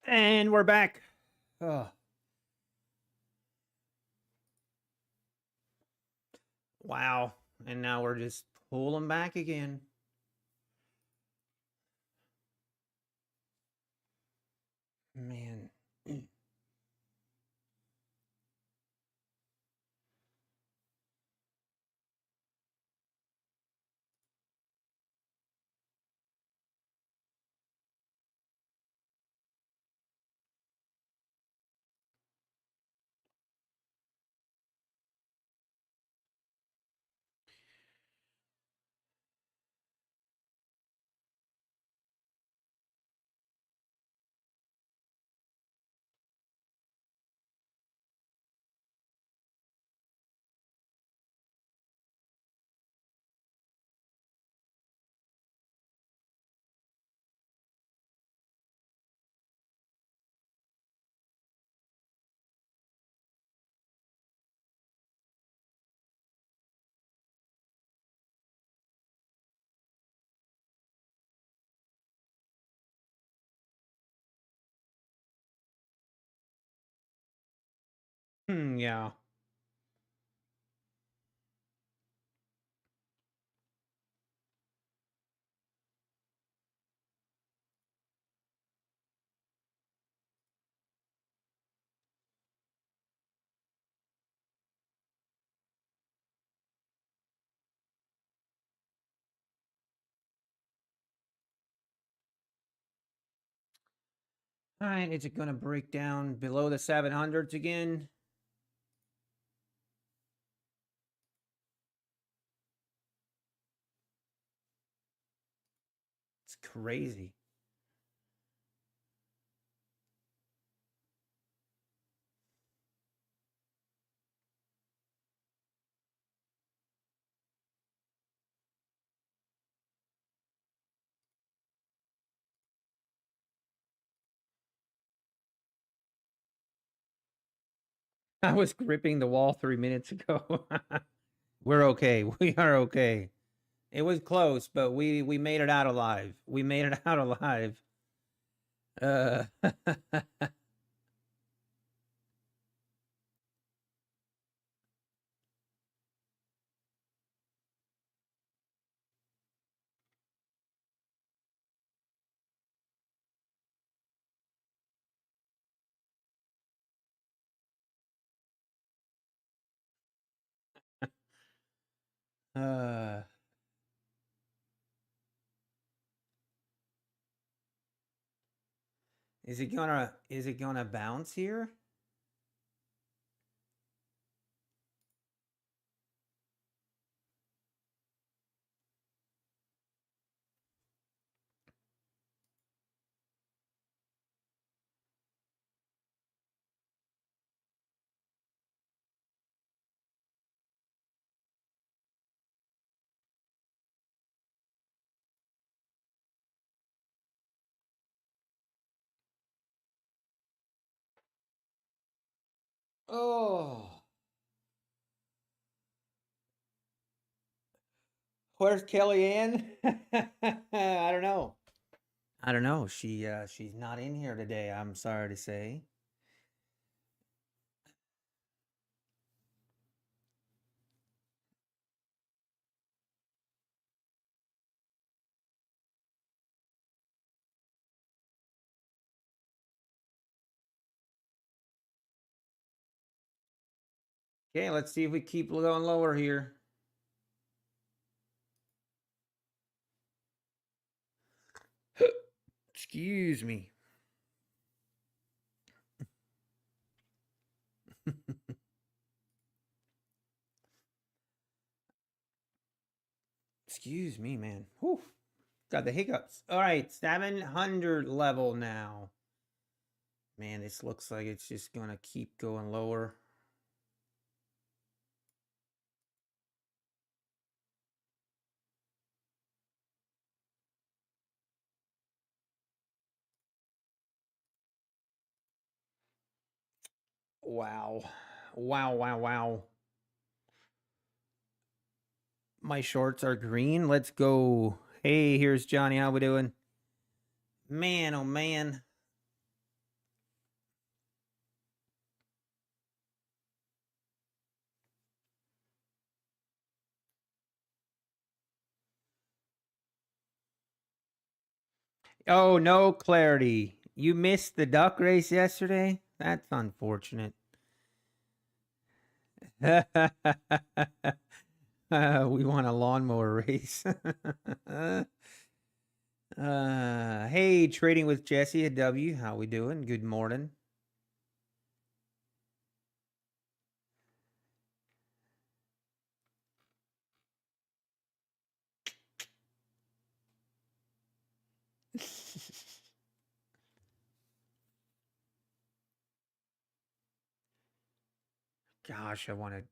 And we're back. Oh. Wow. And now we're just pulling back again. Man. Yeah. All right, is it going to break down below the 700s again? It's crazy. I was gripping the wall 3 minutes ago. We're okay. We are okay. It was close, but we made it out alive. We made it out alive. uh is it gonna bounce here? Oh. Where's Kellyanne? I don't know. I don't know. She's not in here today, I'm sorry to say. Okay, let's see if we keep going lower here. Excuse me. Excuse me, man. Whew. Got the hiccups. All right, 700 level now. Man, this looks like it's just going to keep going lower. Wow. Wow, wow, wow. My shorts are green. Let's go. Hey, here's Johnny. How we doing? Man, oh man. Oh, no clarity. You missed the duck race yesterday? That's unfortunate. We want a lawnmower race. Hey, trading with Jesse at W. How we doing? Good morning. Gosh, I want to.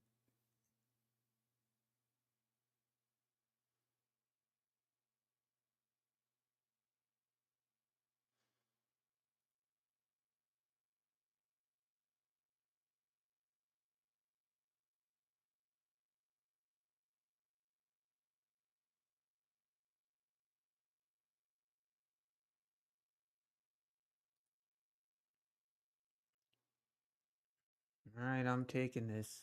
All right, I'm taking this.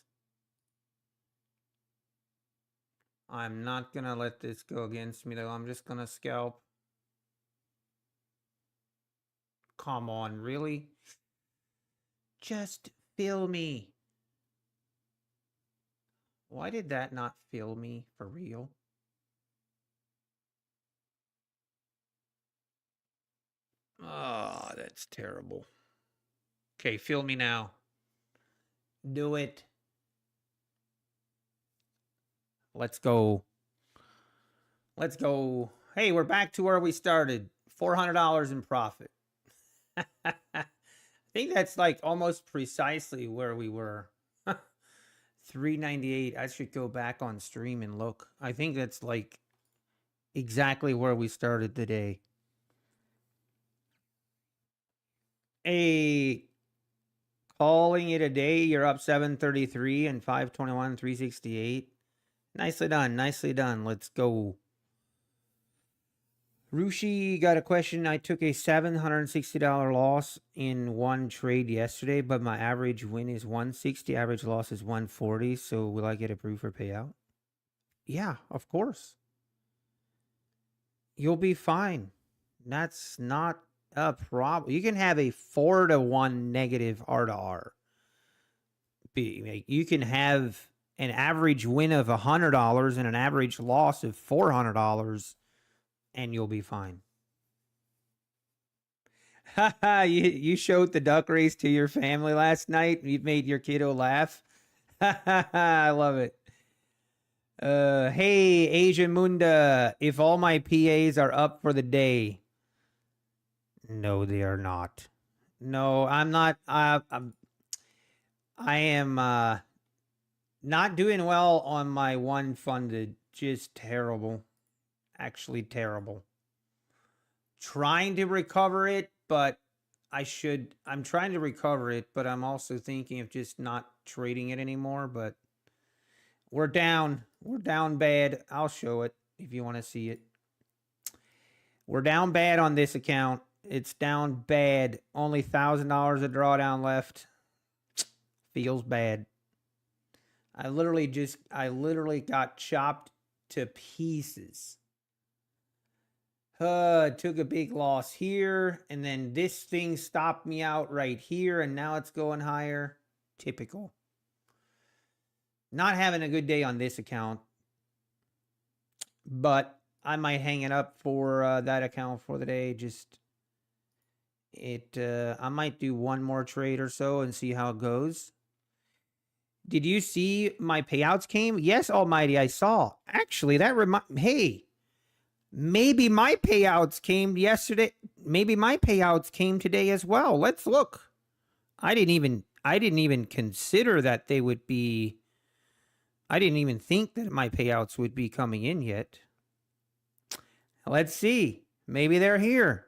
I'm not going to let this go against me, though. I'm just going to scalp. Come on, really? Just fill me. Why did that not fill me for real? Oh, that's terrible. Okay, fill me now. Do it. Let's go. Let's go. Hey, we're back to where we started. $400 in profit. I think that's like almost precisely where we were. 398. I should go back on stream and look. I think that's like exactly where we started today. Hey, calling it a day. You're up 733 and 521, 368. Nicely done. Nicely done. Let's go. Rushi got a question. I took a $760 loss in one trade yesterday, but my average win is 160. Average loss is 140. So will I get approved for payout? Yeah, of course. You'll be fine. That's not a problem. You can have a 4-to-1 negative R to R. You can have an average win of $100 and an average loss of $400, and you'll be fine. You showed the duck race to your family last night. You made your kiddo laugh. I love it. Hey, Asia Munda, if all my PAs are up for the day. No, they are not. No, I'm not. I am not doing well on my one funded. Just terrible. Actually terrible. Trying to recover it, but I'm trying to recover it, but I'm also thinking of just not trading it anymore. But we're down. We're down bad. I'll show it if you want to see it. We're down bad on this account. It's down bad. Only $1,000 of drawdown left. Feels bad. I literally got chopped to pieces. Took a big loss here, and then this thing stopped me out right here, and now it's going higher. Typical. Not having a good day on this account, but I might hang it up for that account for the day. I might do one more trade or so and see how it goes. Did you see my payouts came? Yes, Almighty, I saw. Actually, hey, maybe my payouts came yesterday. Maybe my payouts came today as well. Let's look. I didn't even consider that they would be. I didn't even think that my payouts would be coming in yet. Let's see. Maybe they're here.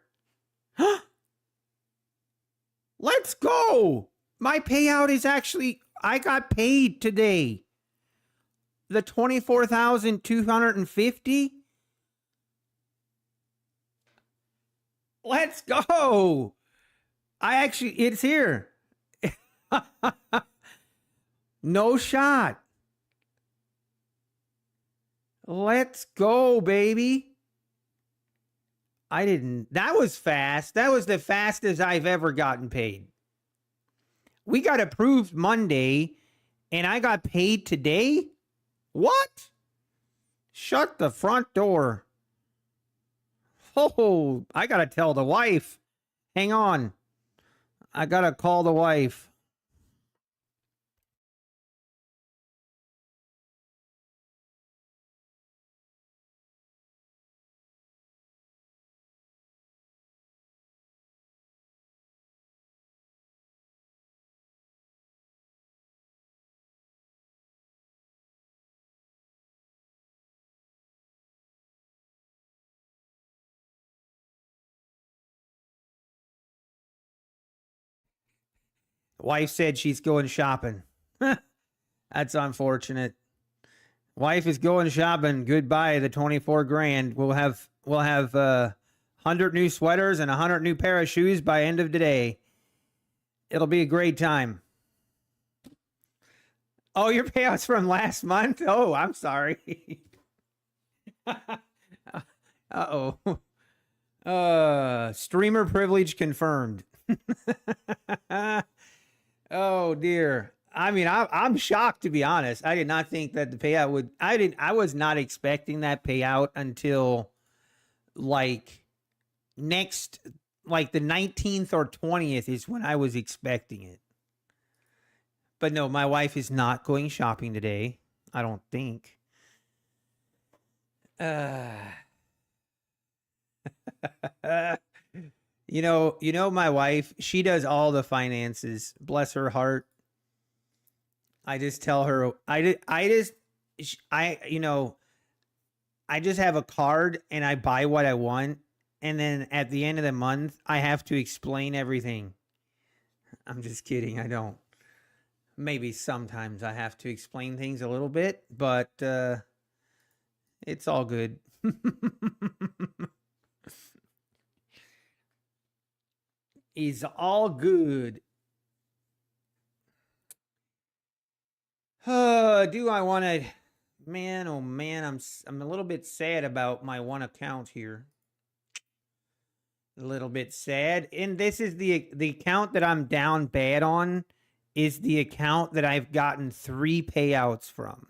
Let's go. My payout is actually, I got paid today. The 24,250. Let's go. It's here. No shot. Let's go, baby. I didn't. That was fast. That was the fastest I've ever gotten paid. We got approved Monday and I got paid today? What? Shut the front door. Oh, I got to tell the wife. Hang on. I got to call the wife. Wife said she's going shopping. That's unfortunate. Wife is going shopping. Goodbye, the 24 grand. We'll have 100 new sweaters and 100 new pair of shoes by end of today. It'll be a great time. Oh, your payouts from last month? Oh, I'm sorry. Uh-oh. Streamer privilege confirmed. Oh dear. I mean, I'm shocked, to be honest. I did not think that the payout would. I was not expecting that payout until like next, like the 19th or 20th is when I was expecting it. But no, my wife is not going shopping today. I don't think. My wife, she does all the finances. Bless her heart. I just tell her, I just have a card and I buy what I want. And then at the end of the month, I have to explain everything. I'm just kidding. I don't. Maybe sometimes I have to explain things a little bit, but it's all good. It's all good. Do I want to? Man, oh man, I'm a little bit sad about my one account here. A little bit sad, and this is the account that I'm down bad on. Is the account that I've gotten 3 payouts from.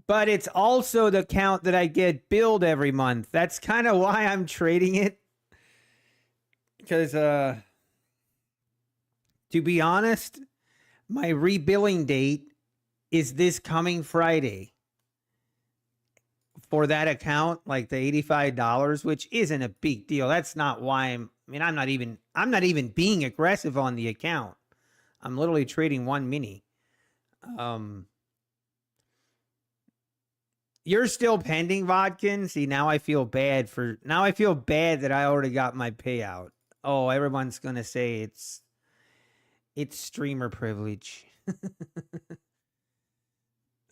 But it's also the account that I get billed every month. That's kind of why I'm trading it. Because, to be honest, my rebilling date is this coming Friday for that account, like the $85, which isn't a big deal. That's not why I'm not even being aggressive on the account. I'm literally trading one mini. You're still pending, Vodkin. See, now I feel bad that I already got my payout. Oh, everyone's gonna say it's streamer privilege.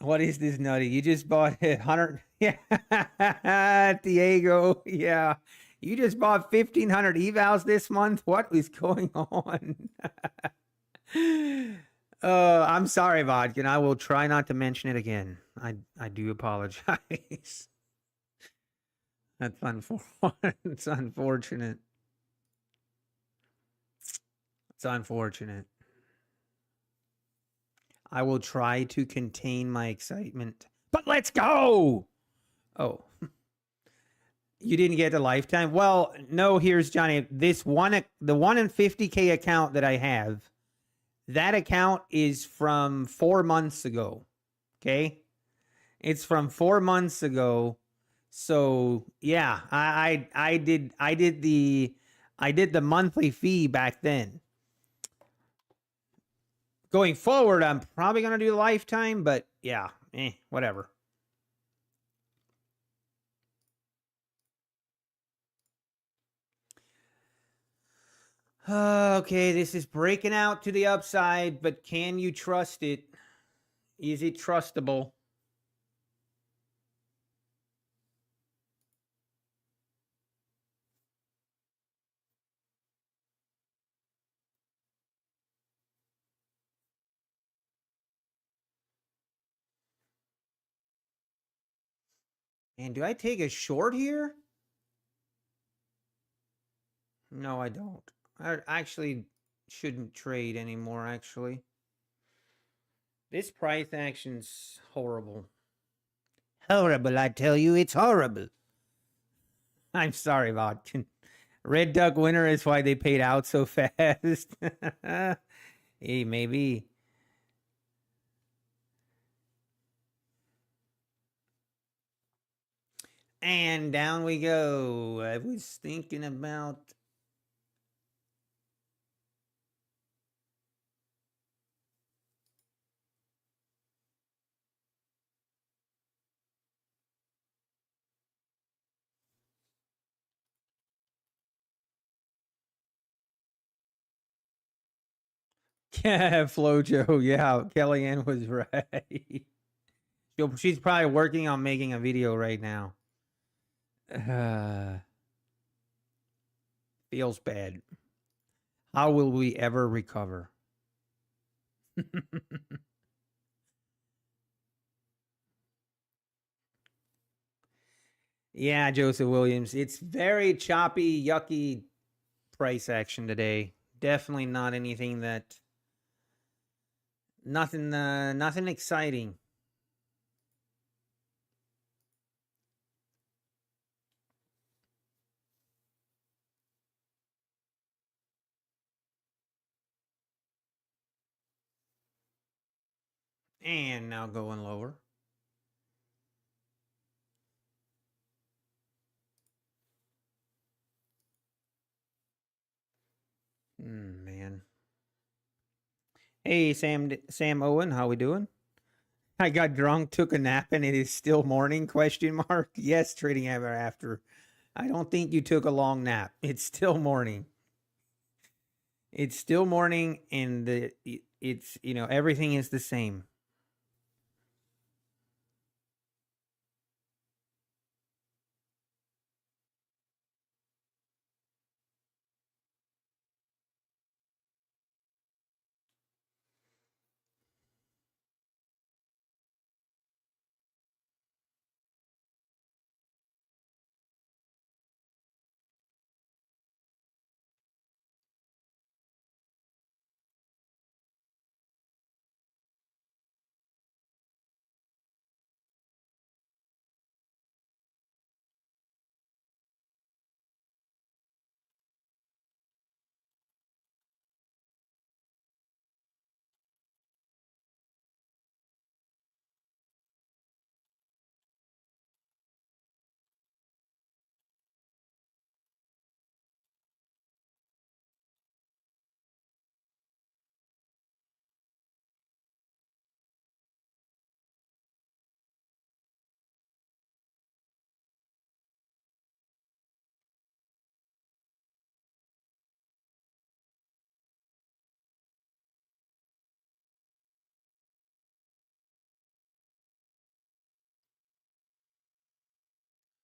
What is this, Nutty? You just bought 100. Yeah, Diego. Yeah, you just bought 1,500 evals this month. What is going on? I'm sorry, Vodkin. I will try not to mention it again. I do apologize. That's unfortunate. It's unfortunate. It's unfortunate. I will try to contain my excitement. But let's go! Oh. You didn't get the lifetime? Well, no, here's Johnny. The 1 in 50K account that I have, that account is from 4 months ago. Okay? It's from 4 months ago. So yeah, I did the monthly fee back then. Going forward, I'm probably gonna do lifetime, but yeah, whatever. Okay, this is breaking out to the upside, but can you trust it? Is it trustable? And do I take a short here? No, I don't. I actually shouldn't trade anymore, actually. This price action's horrible. Horrible, I tell you, it's horrible. I'm sorry about Red Duck winner is why they paid out so fast. Hey, maybe. And down we go. I was thinking about Flojo. Yeah, Kellyanne was right. She's probably working on making a video right now. Feels bad. How will we ever recover? Yeah, Joseph Williams. It's very choppy, yucky price action today. Definitely not anything that nothing exciting. And now going lower. Man. Hey, Sam Owen, how we doing? I got drunk, took a nap, and it is still morning? Question mark. Yes, trading ever after. I don't think you took a long nap. It's still morning. It's still morning, and it's everything is the same.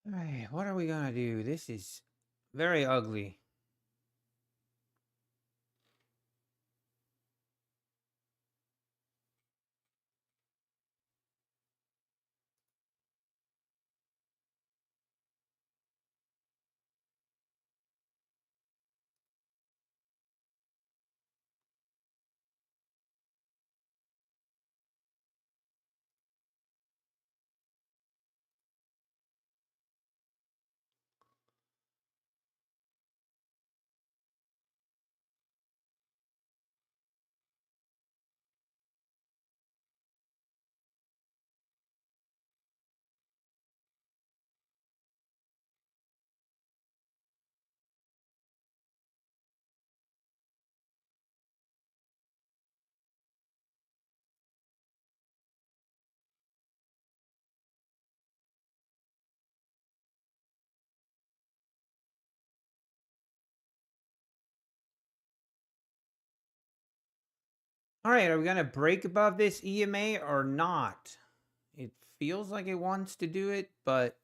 All right, what are we gonna do? This is very ugly. All right, are we gonna break above this EMA or not? It feels like it wants to do it, but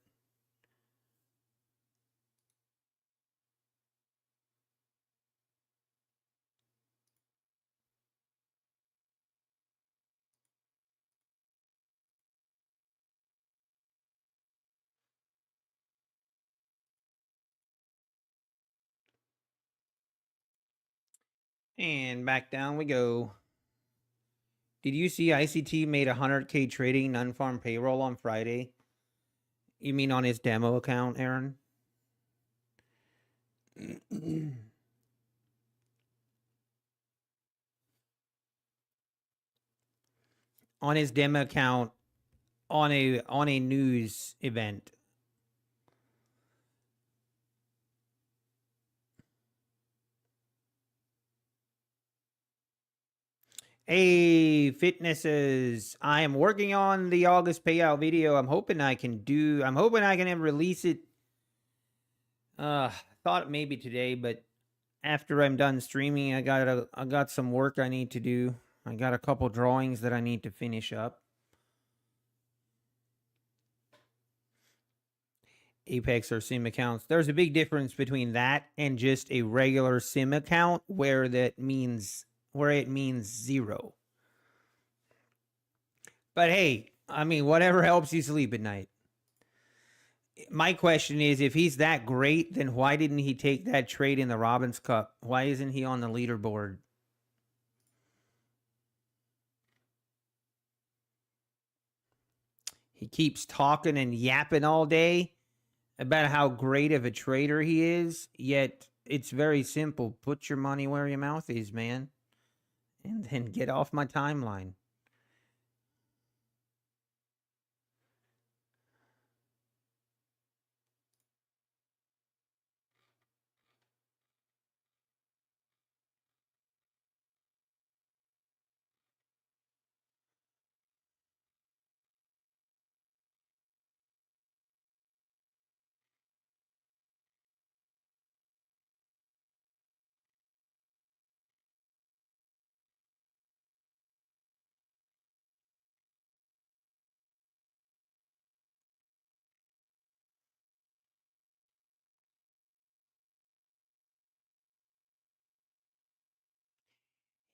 And back down we go. Did you see ICT made 100K trading non-farm payroll on Friday? You mean on his demo account, Aaron? On his demo account on a news event. Hey, fitnesses. I am working on the August payout video. I'm hoping I can release it. Thought maybe today, but after I'm done streaming, I got some work I need to do. I got a couple drawings that I need to finish up. Apex or sim accounts. There's a big difference between that and just a regular sim account where it means 0. But hey, I mean, whatever helps you sleep at night. My question is, if he's that great, then why didn't he take that trade in the Robbins Cup? Why isn't he on the leaderboard? He keeps talking and yapping all day about how great of a trader he is, yet it's very simple. Put your money where your mouth is, man. And then get off my timeline.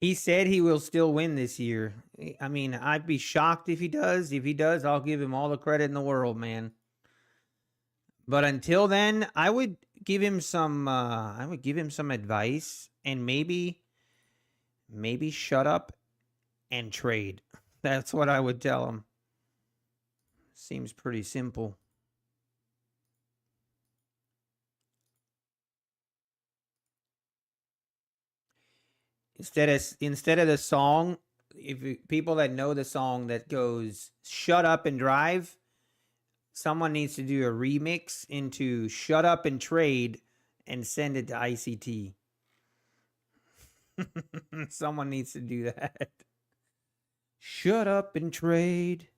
He said he will still win this year. I mean, I'd be shocked if he does. If he does, I'll give him all the credit in the world, man. But until then, I would give him some advice and maybe shut up and trade. That's what I would tell him. Seems pretty simple. Instead of the song, people that know the song that goes "Shut Up and Drive," someone needs to do a remix into "Shut Up and Trade" and send it to ICT. Someone needs to do that. Shut up and trade.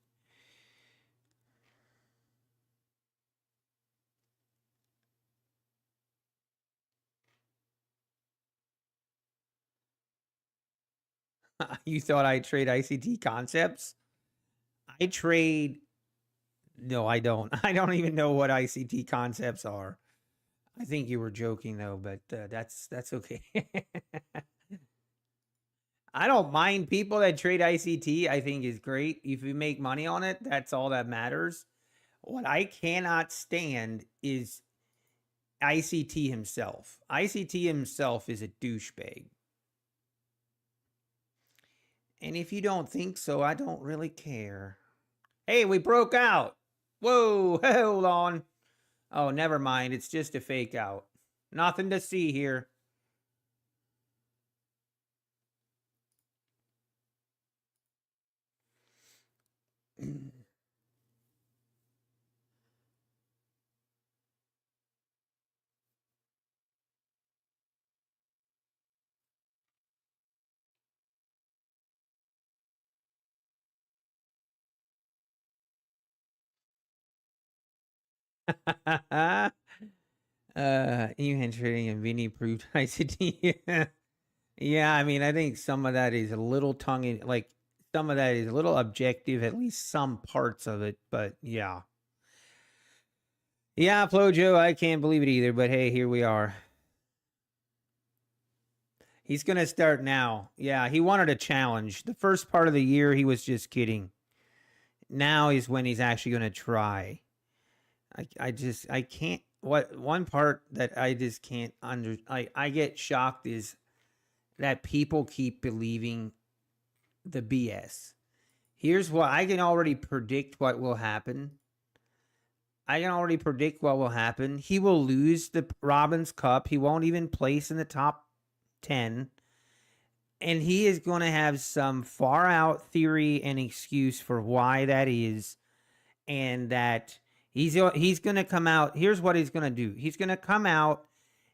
You thought I trade ICT concepts? I trade. No, I don't. I don't even know what ICT concepts are. I think you were joking though, but that's okay. I don't mind people that trade ICT. I think is great. If you make money on it, that's all that matters. What I cannot stand is ICT himself. ICT himself is a douchebag. And if you don't think so, I don't really care. Hey, we broke out. Whoa, hold on. Oh, never mind. It's just a fake out. Nothing to see here. Even trading and Vinny proved ICT. Yeah, I mean, I think some of that is a little tongue like some of that is a little objective, at least some parts of it, but yeah. Yeah, Flojo, I can't believe it either, but hey, here we are. He's going to start now. Yeah, he wanted a challenge. The first part of the year, he was just kidding. Now is when he's actually going to try. I can't. What one part that I just can't I get shocked is that people keep believing the BS. Here's what I can already predict what will happen. I can already predict what will happen. He will lose the Robbins Cup. He won't even place in the top 10. And he is going to have some far out theory and excuse for why that is. And that he's going to come out. Here's what he's going to do. He's going to come out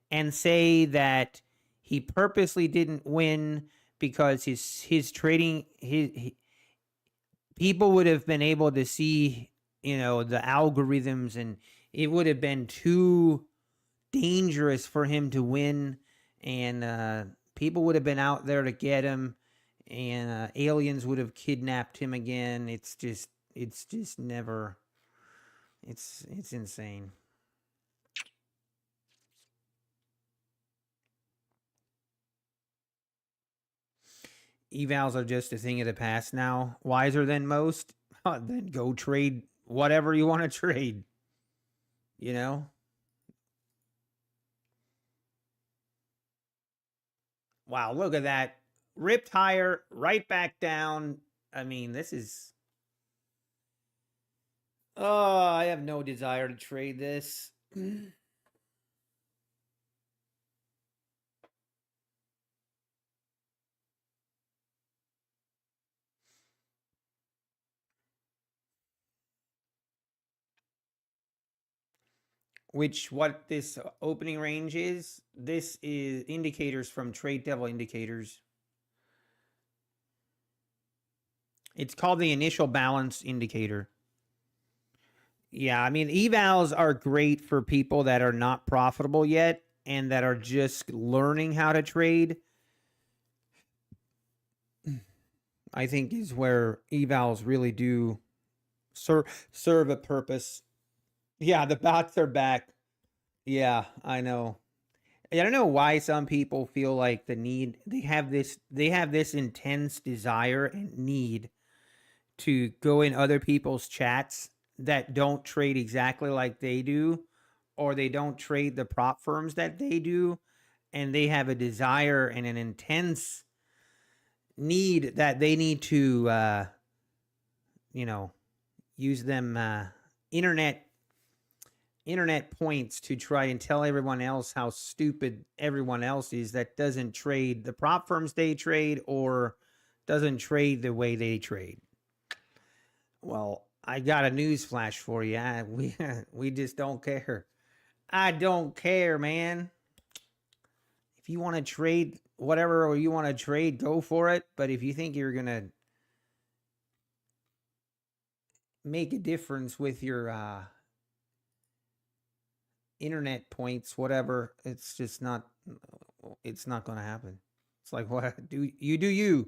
and say that he purposely didn't win because his trading, people would have been able to see, the algorithms, and it would have been too dangerous for him to win, and people would have been out there to get him, and aliens would have kidnapped him again. It's just never. It's insane. Evals are just a thing of the past now. Wiser than most. Then go trade whatever you want to trade. Wow, look at that. Ripped higher, right back down. I mean, this is... Oh, I have no desire to trade this. What this opening range is? This is indicators from Trade Devil Indicators. It's called the initial balance indicator. Yeah, I mean, evals are great for people that are not profitable yet and that are just learning how to trade. I think is where evals really do serve a purpose. Yeah, the bots are back. Yeah, I know. I don't know why some people feel like they have this intense desire and need to go in other people's chats that don't trade exactly like they do, or they don't trade the prop firms that they do, and they have a desire and an intense need that they need to use them internet points to try and tell everyone else how stupid everyone else is that doesn't trade the prop firms they trade or doesn't trade the way they trade. Well, I got a news flash for you. We just don't care. I don't care, man. If you want to trade whatever or you want to trade, go for it. But if you think you're going to make a difference with your internet points, whatever, it's not going to happen. It's like, what? You do you,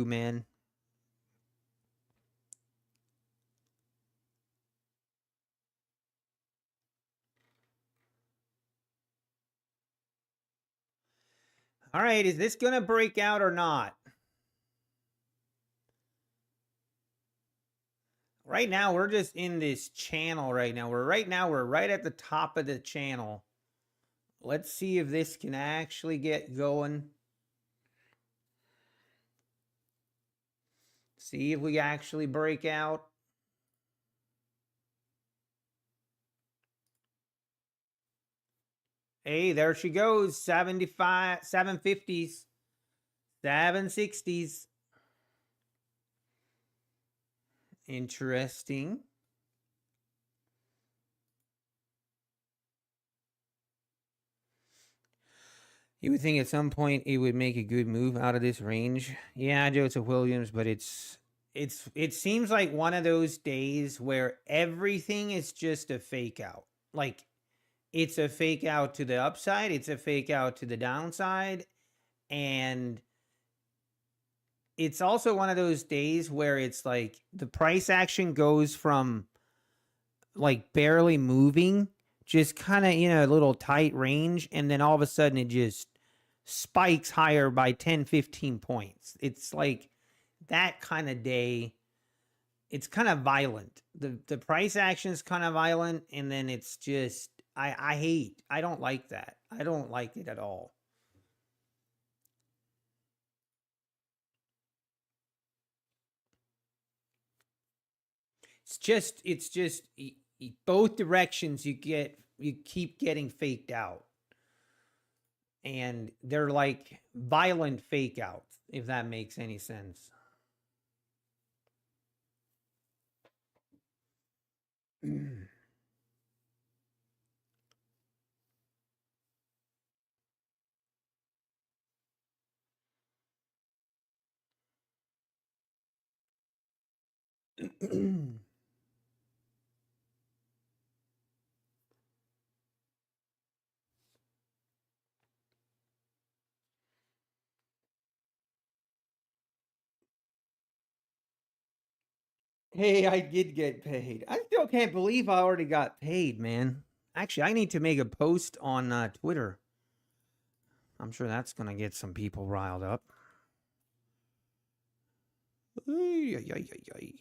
man. All right, is this going to break out or not? Right now, we're just in this channel right now. We're right at the top of the channel. Let's see if this can actually get going. See if we actually break out. Hey, there she goes. 75, 750s, 760s. Interesting. You would think at some point it would make a good move out of this range. Yeah, Joseph Williams, but it seems like one of those days where everything is just a fake out. Like, it's a fake out to the upside, it's a fake out to the downside, and it's also one of those days where it's like the price action goes from like barely moving, just kind of in a little tight range, and then all of a sudden it just spikes higher by 10, 15 points. It's like that kind of day. It's kind of violent. The price action is kind of violent, and then it's just I don't like that. I don't like it at all. It's just both directions you keep getting faked out. And they're like violent fake outs, if that makes any sense. Hey, I did get paid. I still can't believe I already got paid, man. Actually, I need to make a post on Twitter. I'm sure that's going to get some people riled up. Ay, ay, ay, ay, ay.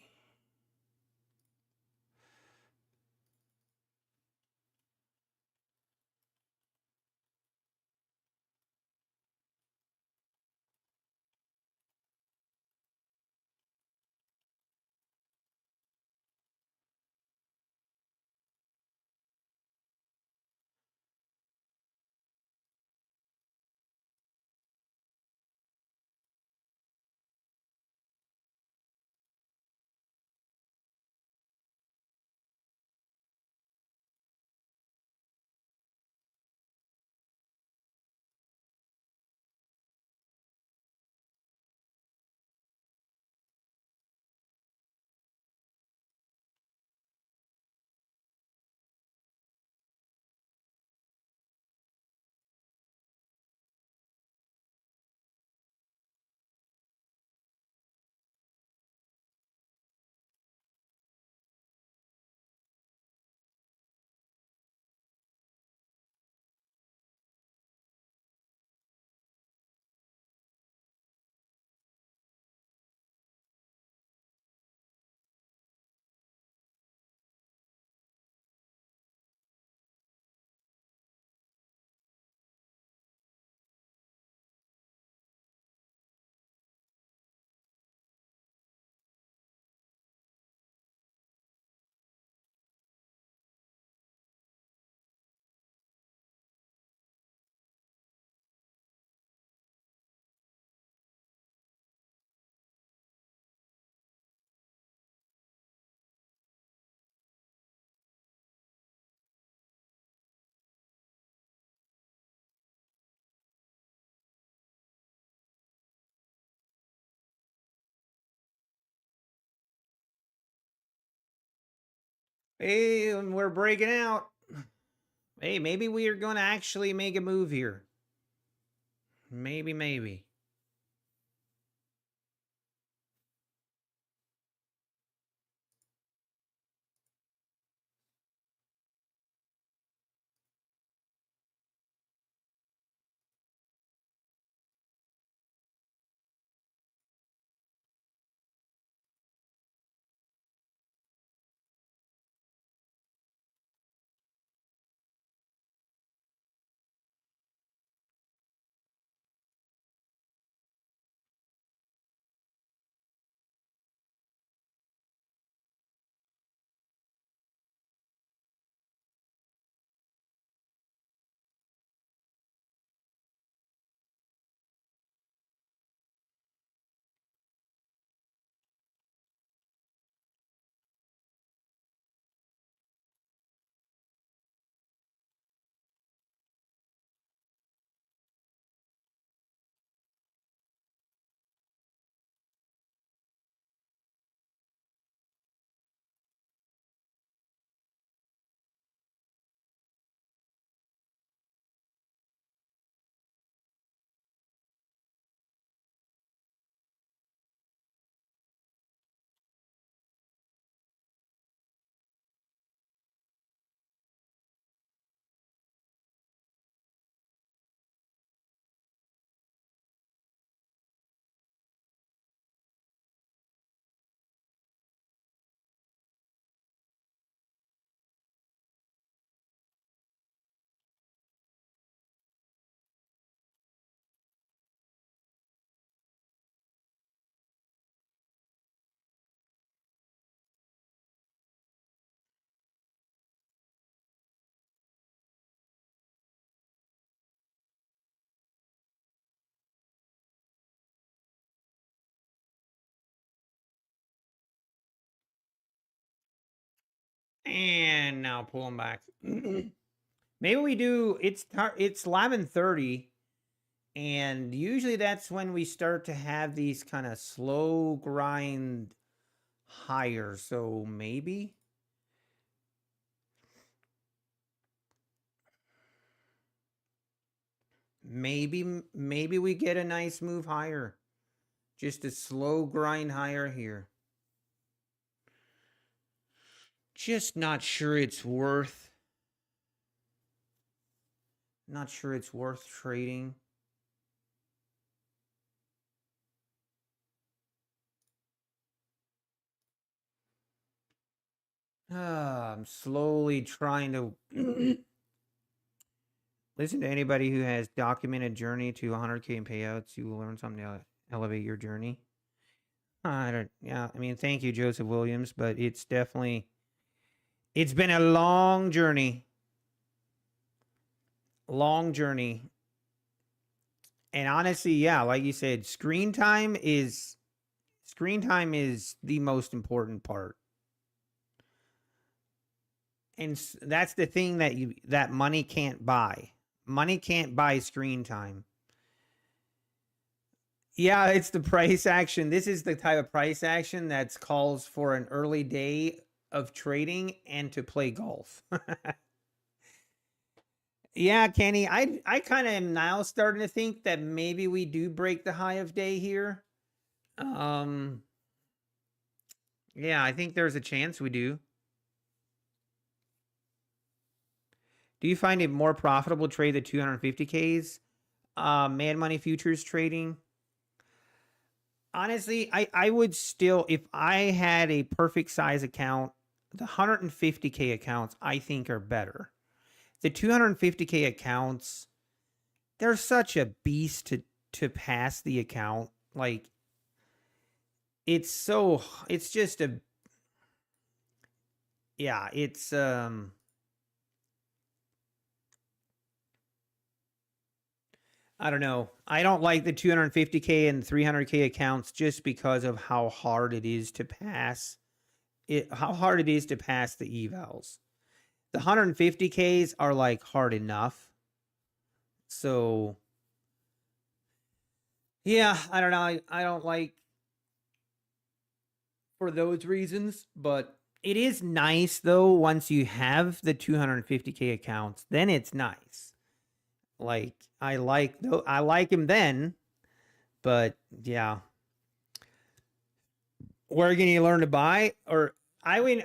Hey, and we're breaking out. Hey, maybe we are going to actually make a move here. Maybe. And now pull them back. Maybe we do. It's 11:30, and usually that's when we start to have these kind of slow grind higher. So maybe we get a nice move higher. Just a slow grind higher here. Just not sure it's worth. Not sure it's worth trading. I'm slowly trying to listen to anybody who has documented journey to 100K in payouts. You will learn something to elevate your journey. I mean, thank you, Joseph Williams, but it's definitely, it's been a long journey. Long journey. And honestly, yeah, like you said, screen time is the most important part. And that's the thing that money can't buy. Money can't buy screen time. Yeah, it's the price action. This is the type of price action that calls for an early day of trading and to play golf. Yeah, Kenny, I kind of am now starting to think that maybe we do break the high of day here. Yeah, I think there's a chance we do. Do you find it more profitable to trade the 250Ks? Mad Money Futures trading? Honestly, I would still, if I had a perfect size account, the 150K accounts I think are better. The 250K accounts, they're such a beast to pass the account. Like, it's just a, yeah, it's, I don't know. I don't like the 250K and 300K accounts just because of how hard it is to pass it, how hard it is to pass the evals. The 150Ks are like hard enough. So yeah, I don't know. I don't like for those reasons, but it is nice though once you have the 250K accounts, then it's nice. Like I like him then, but yeah. Where can you learn to buy? Or I mean,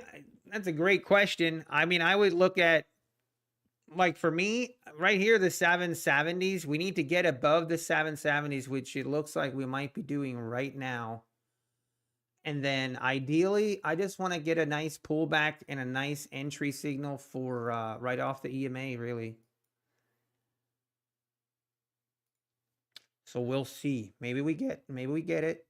that's a great question. I mean, I would look at, like, for me right here, the 770s. We need to get above the 770s, which it looks like we might be doing right now. And then ideally, I just want to get a nice pullback and a nice entry signal for right off the EMA, really. So we'll see. Maybe we get it.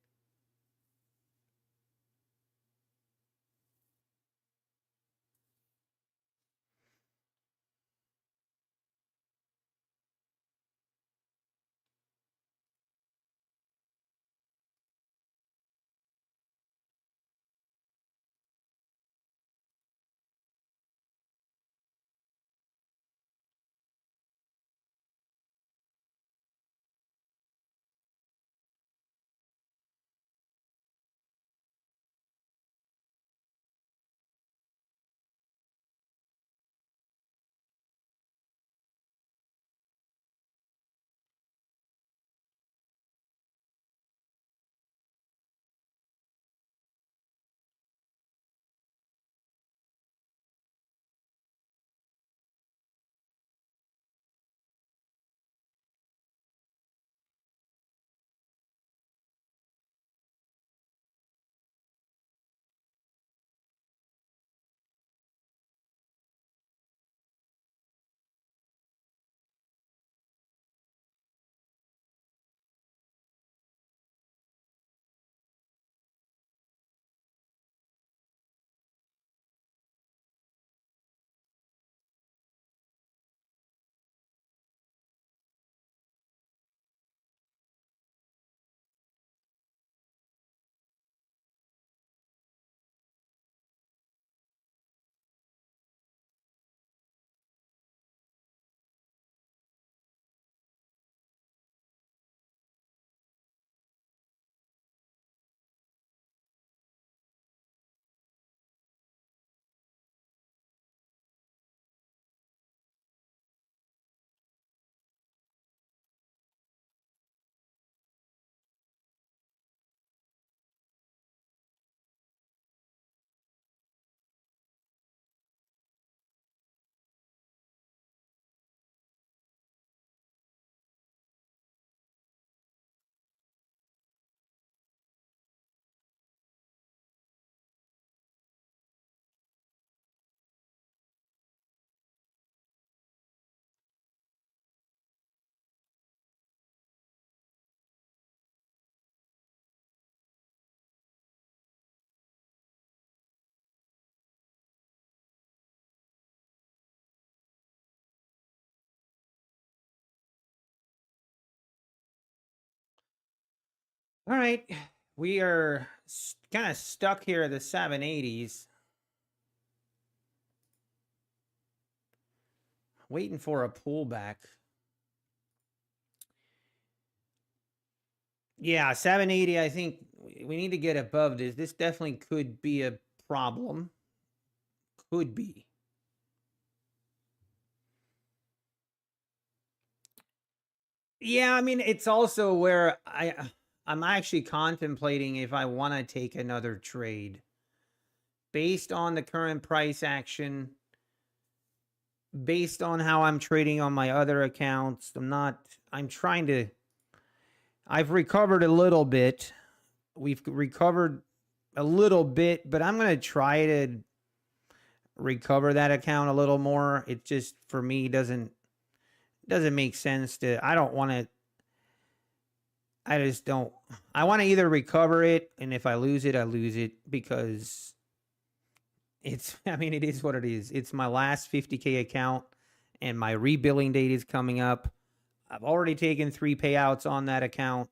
All right. We are kind of stuck here at the 780s. Waiting for a pullback. Yeah, 780, I think we need to get above this. This definitely could be a problem. Could be. Yeah, I mean, it's also where I'm actually contemplating if I want to take another trade. Based on the current price action, based on how I'm trading on my other accounts, I've recovered a little bit. We've recovered a little bit, but I'm going to try to recover that account a little more. It just, for me, doesn't make sense to, I want to either recover it, and if I lose it, I lose it, because it is what it is. It's my last 50K account, and my rebilling date is coming up. I've already taken 3 payouts on that account.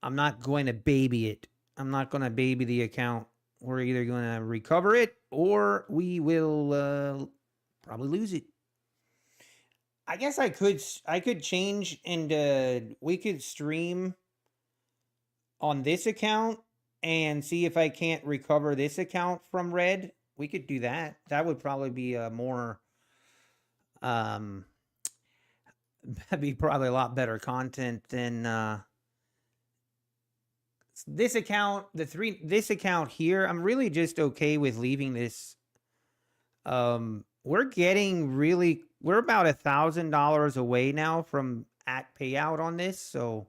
I'm not going to baby it. I'm not going to baby the account. We're either going to recover it, or we will probably lose it. I guess I could change, and we could stream on this account and see if I can't recover this account from red. We could do that. That would probably be a more that'd be probably a lot better content than this account. This account here, I'm really just okay with leaving this. We're about $1,000 away now from at payout on this, so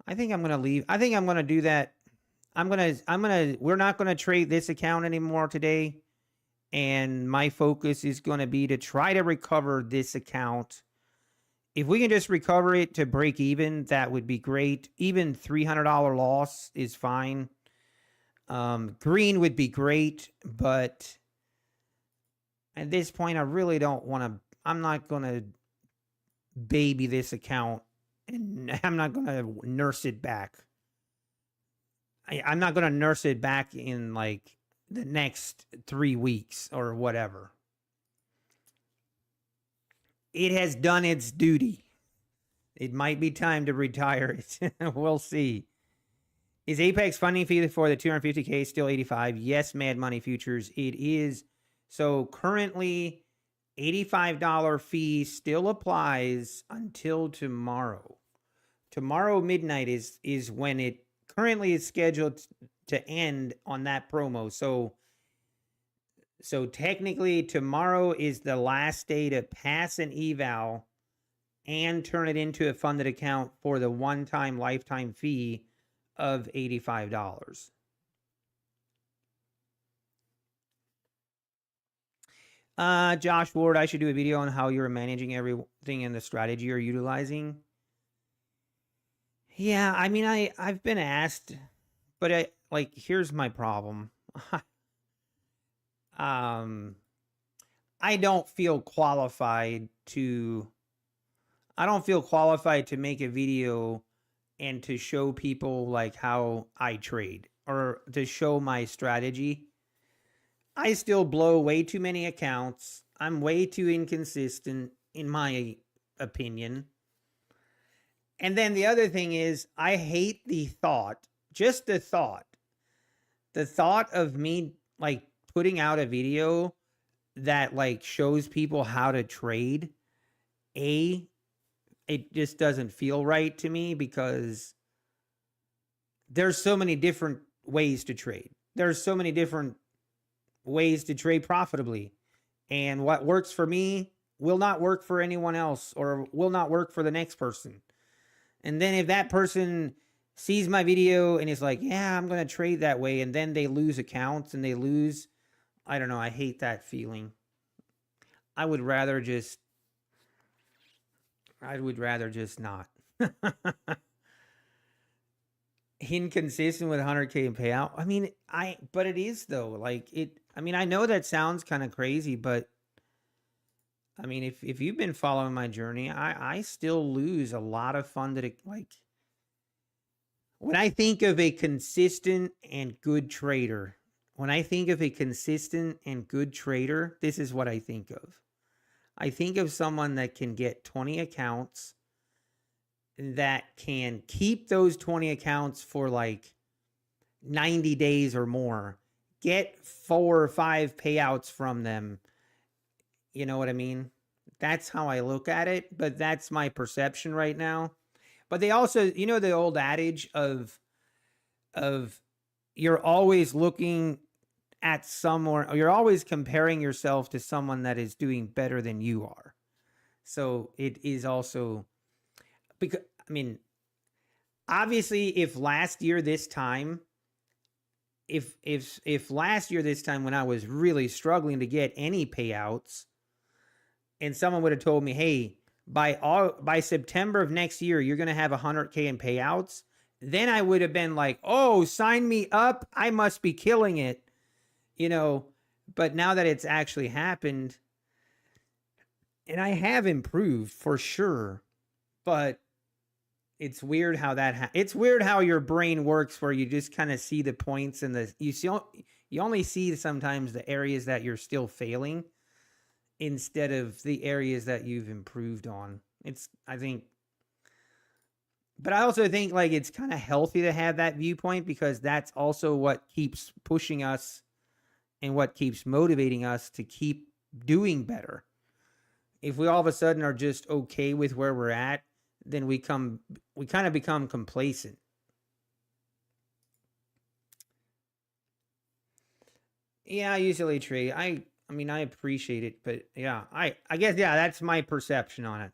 I think I'm gonna leave. I think I'm gonna do that. We're not gonna trade this account anymore today, and my focus is gonna be to try to recover this account. If we can just recover it to break even, that would be great. Even $300 loss is fine. Green would be great, but at this point, I really don't want to. I'm not going to baby this account, and I'm not going to nurse it back. I'm not going to nurse it back in like the next 3 weeks or whatever. It has done its duty. It might be time to retire it. We'll see. Is Apex funding fee for the 250K still 85? Yes, Mad Money Futures. It is. So currently, $85 fee still applies until tomorrow. Tomorrow midnight is when it currently is scheduled to end on that promo. So technically, tomorrow is the last day to pass an eval and turn it into a funded account for the one-time lifetime fee of $85. Josh Ward, I should do a video on how you're managing everything and the strategy you're utilizing. Yeah, I mean, I've been asked, but here's my problem. I don't feel qualified to make a video and to show people like how I trade or to show my strategy. I still blow way too many accounts. I'm way too inconsistent, in my opinion. And then the other thing is, I hate the thought of me like putting out a video that like shows people how to trade. It just doesn't feel right to me, because there's so many different ways to trade. There's so many different ways to trade profitably, and what works for me will not work for anyone else, or will not work for the next person. And then if that person sees my video and is like, yeah, I'm going to trade that way, and then they lose accounts and I don't know, I hate that feeling. I would rather just not. Inconsistent with 100K in payout. I mean, but it is though. Like I know that sounds kind of crazy, but I mean, if you've been following my journey, I still lose a lot of funded, like When I think of a consistent and good trader, when I think of a consistent and good trader, this is what I think of. I think of someone that can get 20 accounts, that can keep those 20 accounts for like 90 days or more, get 4 or 5 payouts from them. You know what I mean? That's how I look at it, but that's my perception right now. But they also, you know, the old adage of you're always looking at someone, or you're always comparing yourself to someone that is doing better than you are. So it is also, because I mean, obviously, if last year this time, if last year this time when I was really struggling to get any payouts, and someone would have told me, hey, by September of next year, you're going to have 100K in payouts, then I would have been like, oh, sign me up. I must be killing it, you know. But now that it's actually happened, and I have improved for sure, but it's weird how that it's weird how your brain works, where you just kind of see the points and you only see sometimes the areas that you're still failing instead of the areas that you've improved on. It's, I think, but I also think like it's kind of healthy to have that viewpoint, because that's also what keeps pushing us and what keeps motivating us to keep doing better. If we all of a sudden are just okay with where we're at, then we kind of become complacent. Yeah, I usually trade. I mean, I appreciate it, but yeah, I guess, yeah, that's my perception on it.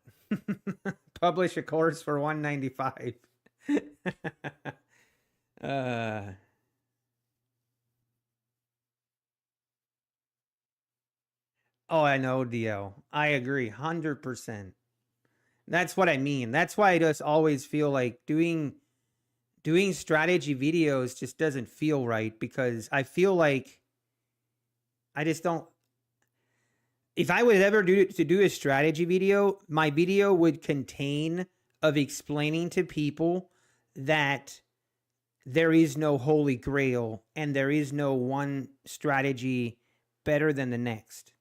Publish a course for $195. Oh, I know, DL. I agree 100%. That's what I mean. That's why I just always feel like doing strategy videos just doesn't feel right, because I feel like I just don't. If I would ever do a strategy video, my video would contain of explaining to people that there is no holy grail and there is no one strategy better than the next.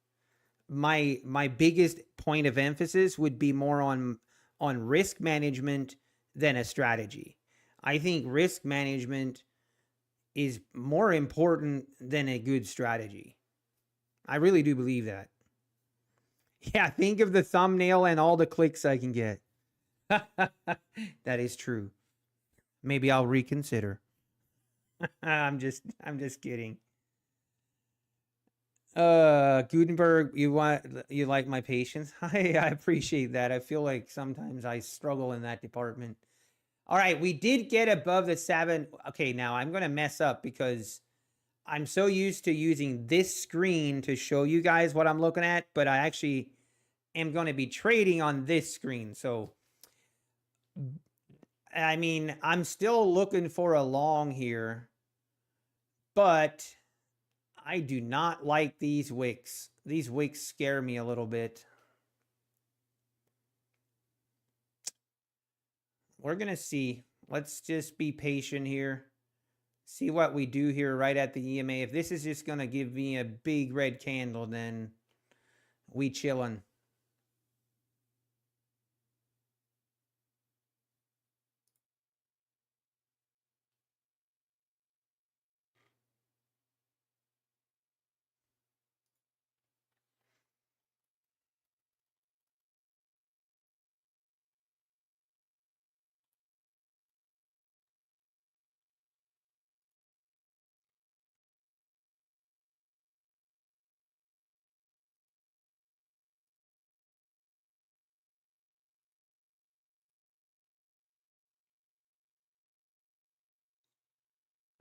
My biggest point of emphasis would be more on risk management than a strategy. I think risk management is more important than a good strategy. I really do believe that. Yeah, think of the thumbnail and all the clicks I can get. That is true. Maybe I'll reconsider. I'm just kidding. Gutenberg, you like my patience? I appreciate that. I feel like sometimes I struggle in that department. All right, we did get above the 7. Okay, now I'm going to mess up because I'm so used to using this screen to show you guys what I'm looking at, but I actually am going to be trading on this screen. So, I mean, I'm still looking for a long here, but I do not like these wicks. These wicks scare me a little bit. We're going to see. Let's just be patient here. See what we do here right at the EMA. If this is just going to give me a big red candle, then we chillin'.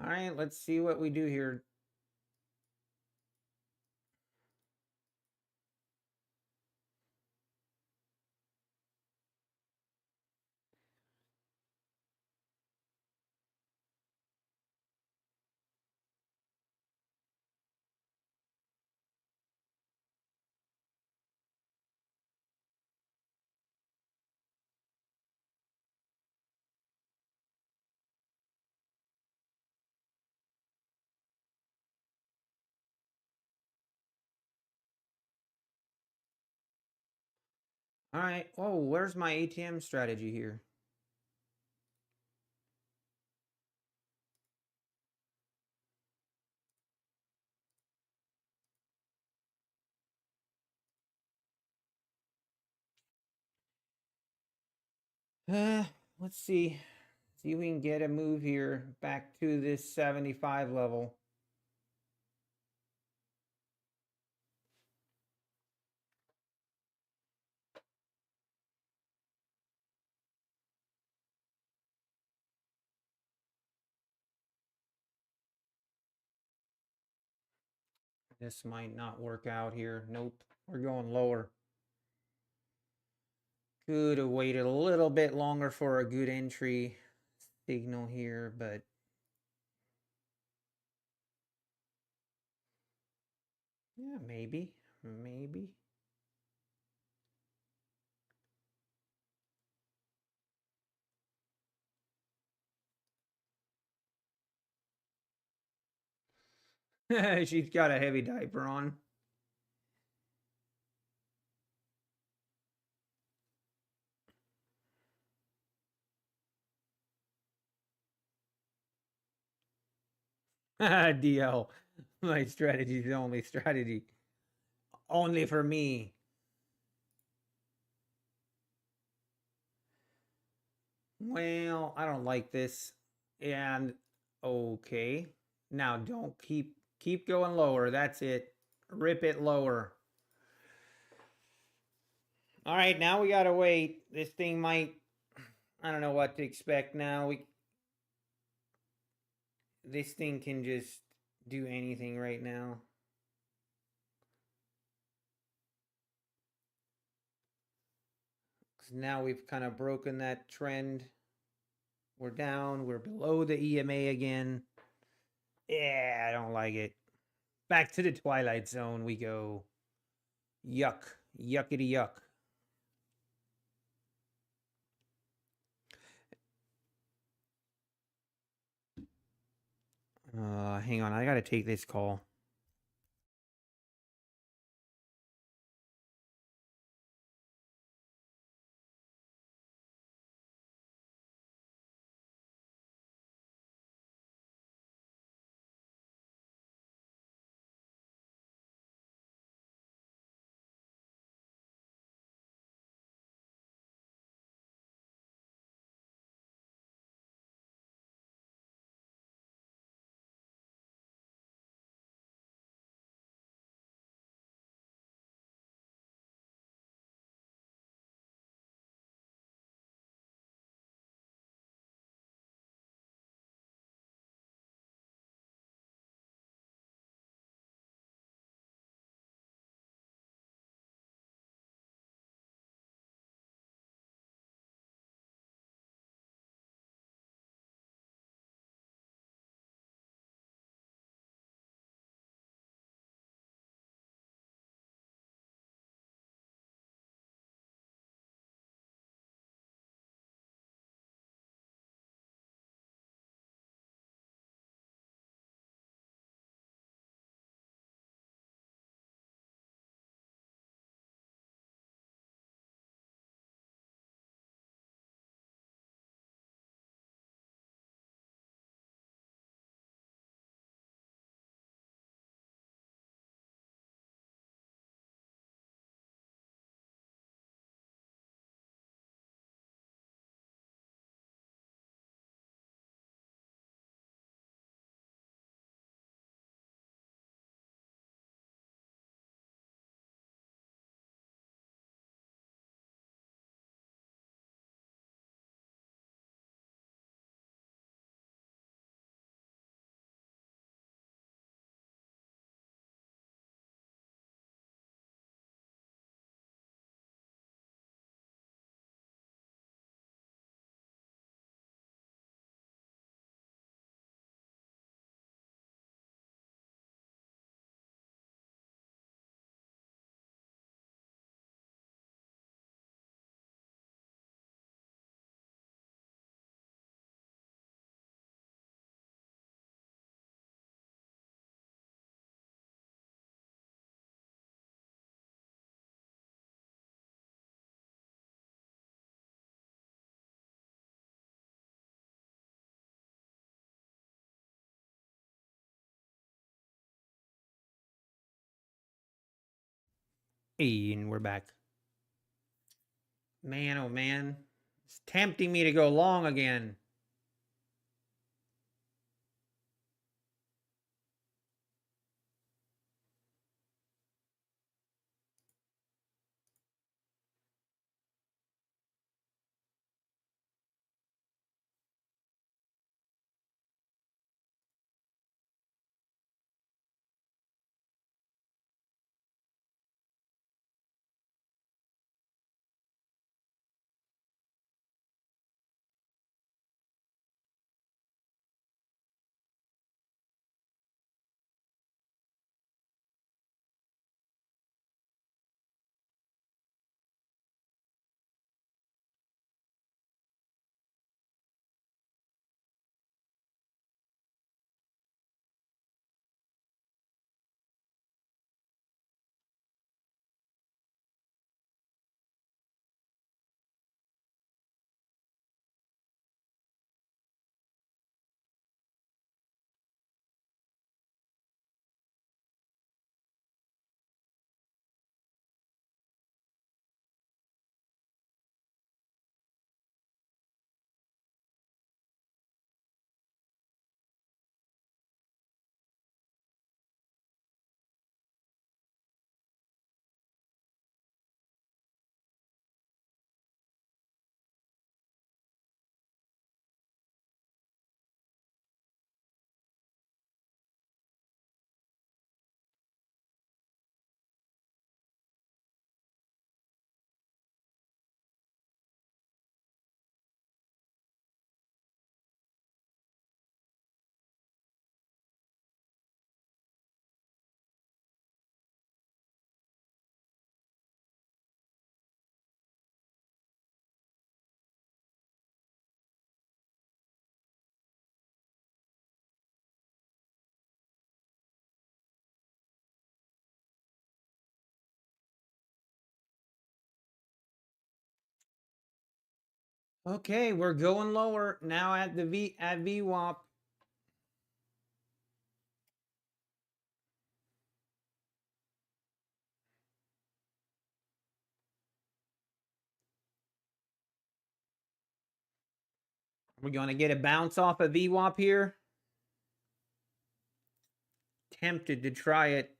All right, let's see what we do here. All right. Oh, where's my ATM strategy here? Let's see. See if we can get a move here back to this 75 level. This might not work out here. Nope. We're going lower. Could have waited a little bit longer for a good entry signal here, but yeah, maybe. Maybe. She's got a heavy diaper on. DL. My strategy is only strategy. Only for me. Well, I don't like this. And okay. Now don't keep going lower. That's it. Rip it lower. All right, now we gotta wait. This thing might. I don't know what to expect now. This thing can just do anything right now. Because now we've kind of broken that trend. We're down. We're below the EMA again. Yeah, I don't like it. Back to the Twilight Zone we go. Yuck. Yuckity yuck. Hang on. I gotta take this call. Hey, and we're back. Man, oh man. It's tempting me to go long again. Okay, we're going lower now at the VWAP. We're going to get a bounce off of VWAP here. Tempted to try it.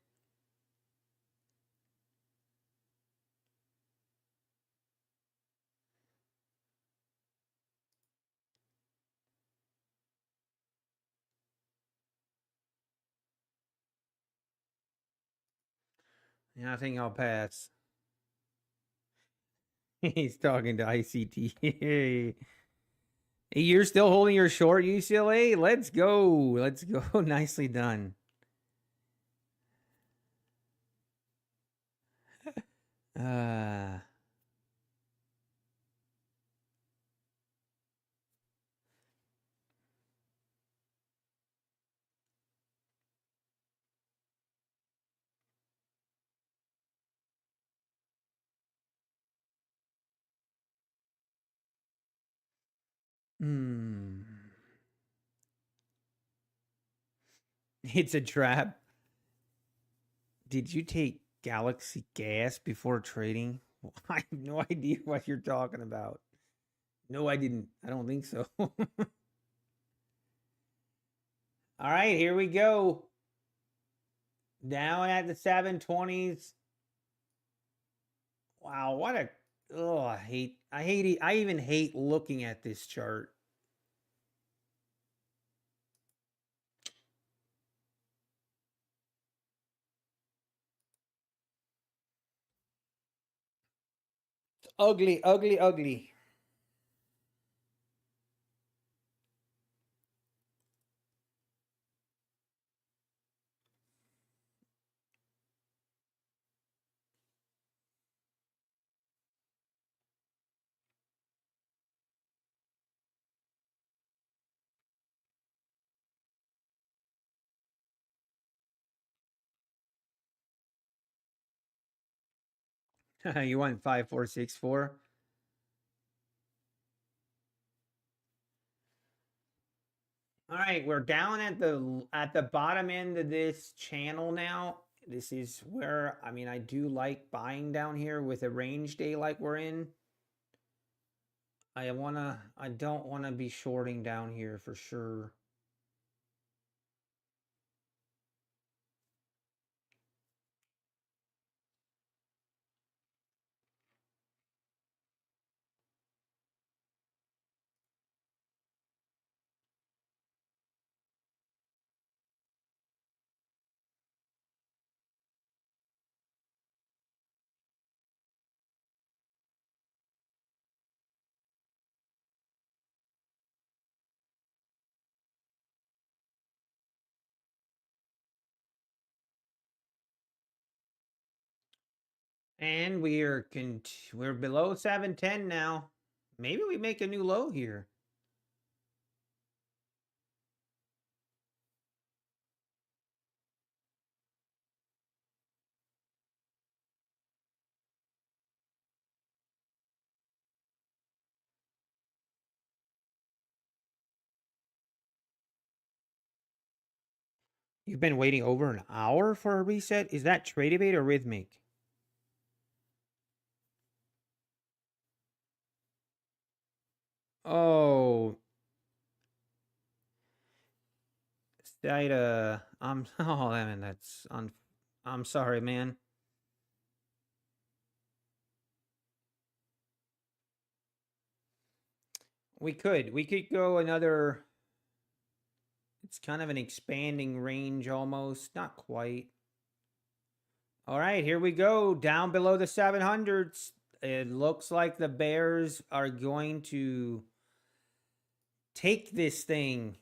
Yeah, I think I'll pass. He's talking to ICT. Hey, you're still holding your short, UCLA? Let's go. Let's go. Nicely done. Uh, It's a trap. Did you take Galaxy Gas before trading? I have no idea what you're talking about. No, I didn't. I don't think so. All right, here we go. Down at the 720s. Wow, what a I hate it. I even hate looking at this chart. Ugly, ugly, ugly. You want 5464? All right, we're down at the bottom end of this channel now. This is where, I mean, I do like buying down here with a range day like we're in. I don't want to be shorting down here for sure. And we're below 710 now. Maybe we make a new low here. You've been waiting over an hour for a reset? Is that trade evade or rhythmic? Oh, oh, man, I'm sorry, man. We could go another, it's kind of an expanding range almost, not quite. All right, here we go, down below the 700s. It looks like the bears are going to take this thing.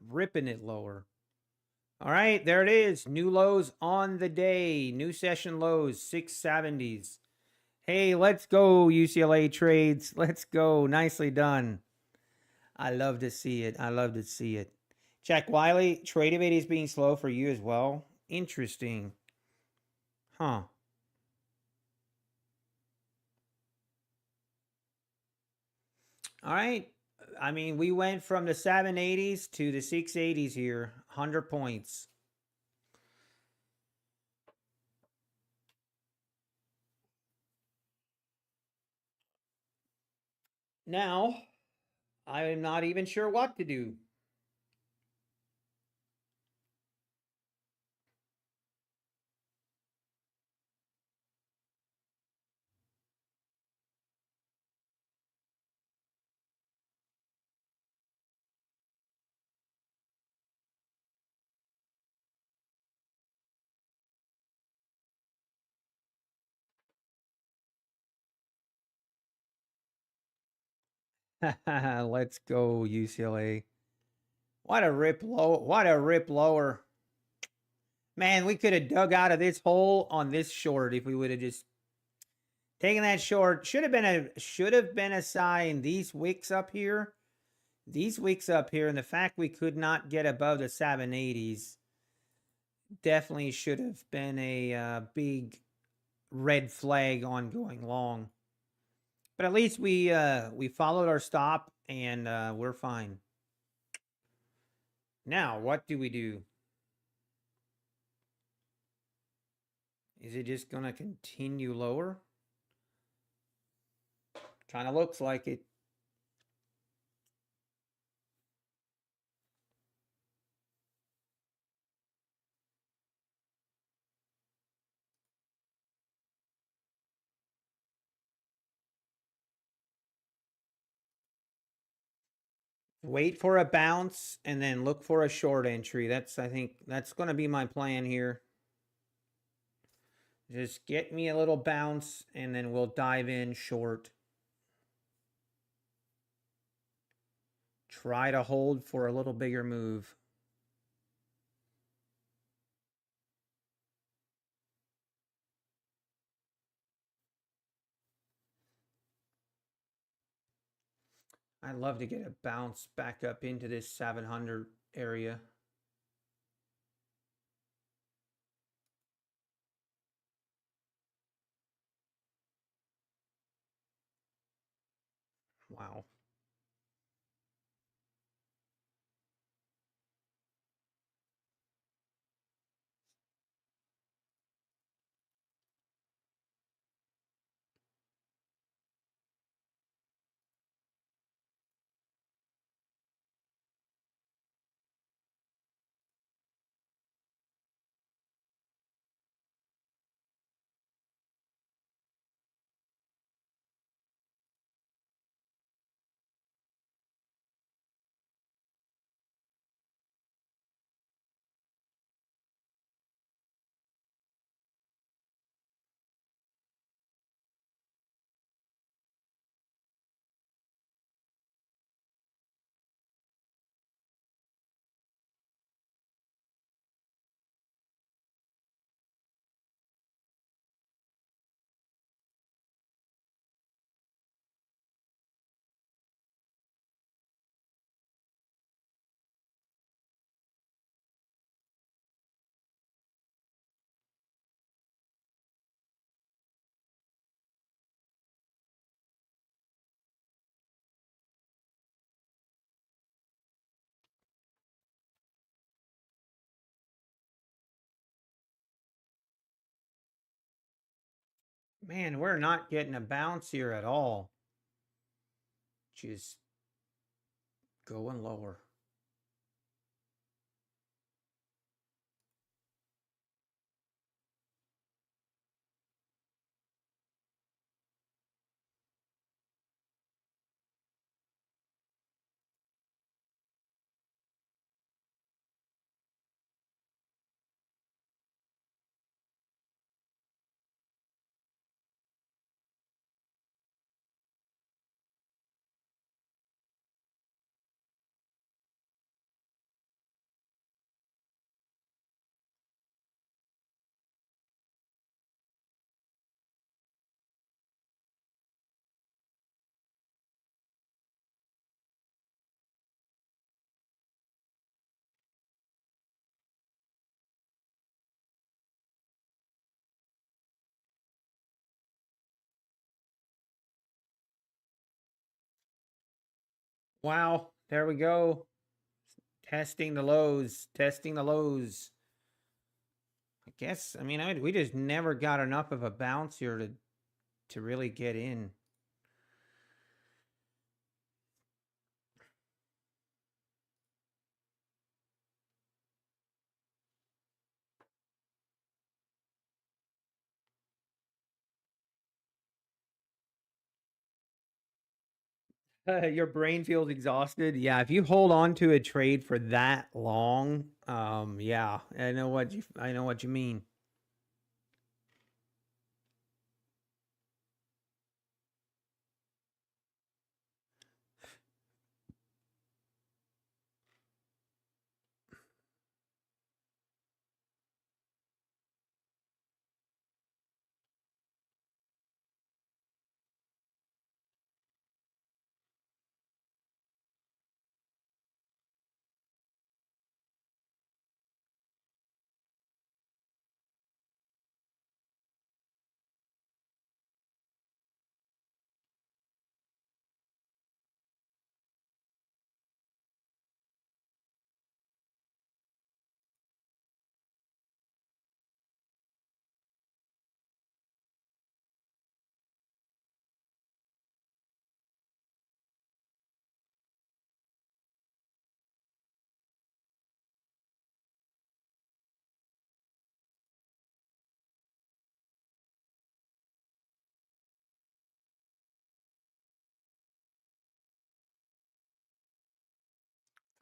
Ripping it lower. All right, there it is. New lows on the day. New session lows, 670s. Hey, let's go, UCLA trades. Let's go. Nicely done. I love to see it. I love to see it. Jack Wiley, trade evade is being slow for you as well. Interesting. Huh. All right. I mean, we went from the 780s to the 680s here. 100 points. Now, I'm not even sure what to do. Let's go, UCLA. What a rip low. What a rip lower. Man, we could have dug out of this hole on this short if we would have just taken that short. Should have been a sign. These wicks up here. These wicks up here, and the fact we could not get above the 780s definitely should have been a big red flag on going long. But at least we followed our stop and we're fine. Now, what do we do? Is it just going to continue lower? Kind of looks like it. Wait for a bounce and then look for a short entry. I think that's going to be my plan here. Just get me a little bounce and then we'll dive in short. Try to hold for a little bigger move. I'd love to get a bounce back up into this 700 area. Wow. Man, we're not getting a bounce here at all. Just going lower. Wow, there we go. Testing the lows, testing the lows. I guess, I mean, we just never got enough of a bounce here to really get in. Your brain feels exhausted. Yeah, if you hold on to a trade for that long, yeah, I know what you mean.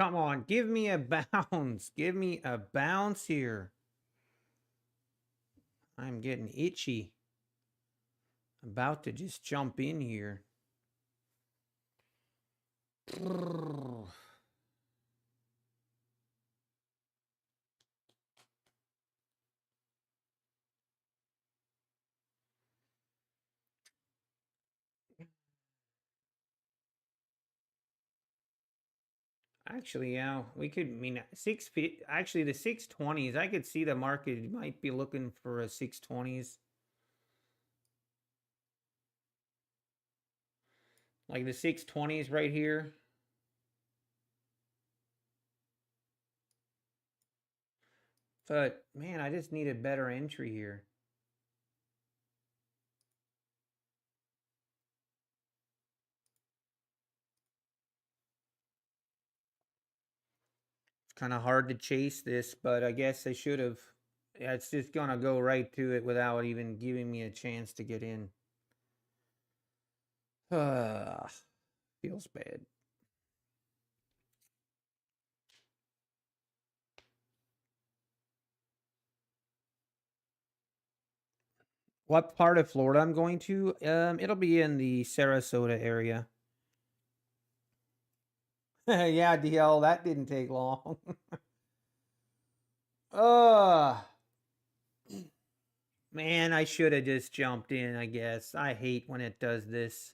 Come on, give me a bounce. Give me a bounce here. I'm getting itchy. About to just jump in here. Actually, yeah, we could. I mean, 6 feet. Actually, the 620s. I could see the market might be looking for a 620s, like the 620s right here. But man, I just need a better entry here. It's kind of hard to chase this, but I guess I should have. Yeah, it's just gonna go right to it without even giving me a chance to get in. Feels bad. What part of Florida I'm going to? It'll be in the Sarasota area. Yeah, DL, that didn't take long. Man, I should have just jumped in, I guess. I hate when it does this.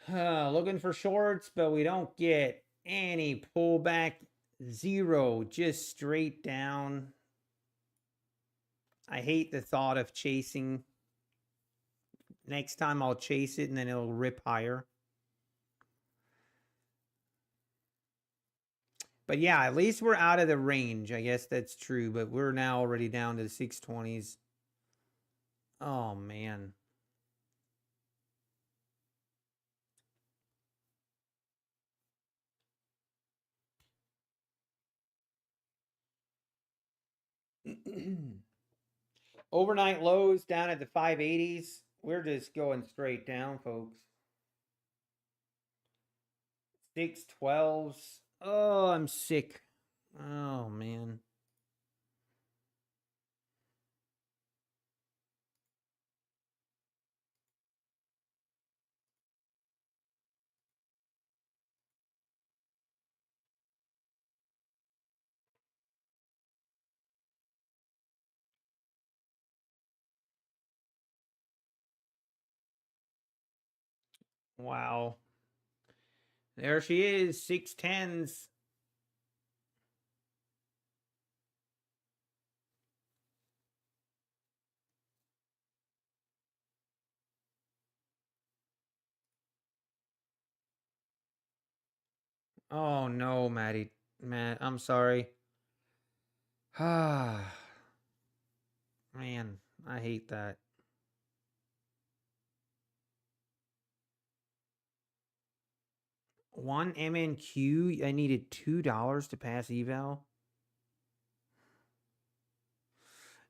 Looking for shorts, but we don't get any pullback. Zero, just straight down. I hate the thought of chasing. Next time I'll chase it and then it'll rip higher. But yeah, at least we're out of the range. I guess that's true, but we're now already down to the 620s. Oh, man. Overnight lows down at the 580s. We're just going straight down, folks. 612s. Oh, I'm sick. Oh, man. Wow. There she is, 610s. Oh no, Maddie. Matt, I'm sorry. Ah, man, I hate that. One MNQ, I needed $2 to pass eval.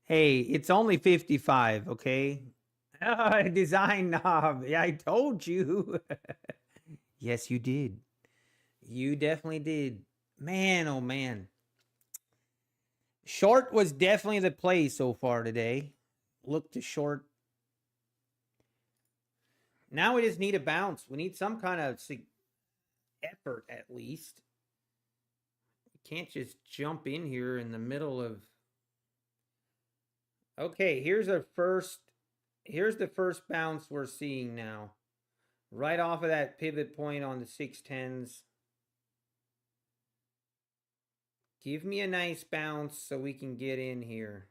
Hey, it's only 55, okay? Design knob. Yeah, I told you. Yes, you did. You definitely did. Man, oh man. Short was definitely the play so far today. Look to short. Now we just need a bounce. We need some kind of effort at least. We can't just jump in here in the middle of. Okay, here's the first bounce we're seeing now. Right off of that pivot point on the 610s. Give me a nice bounce so we can get in here.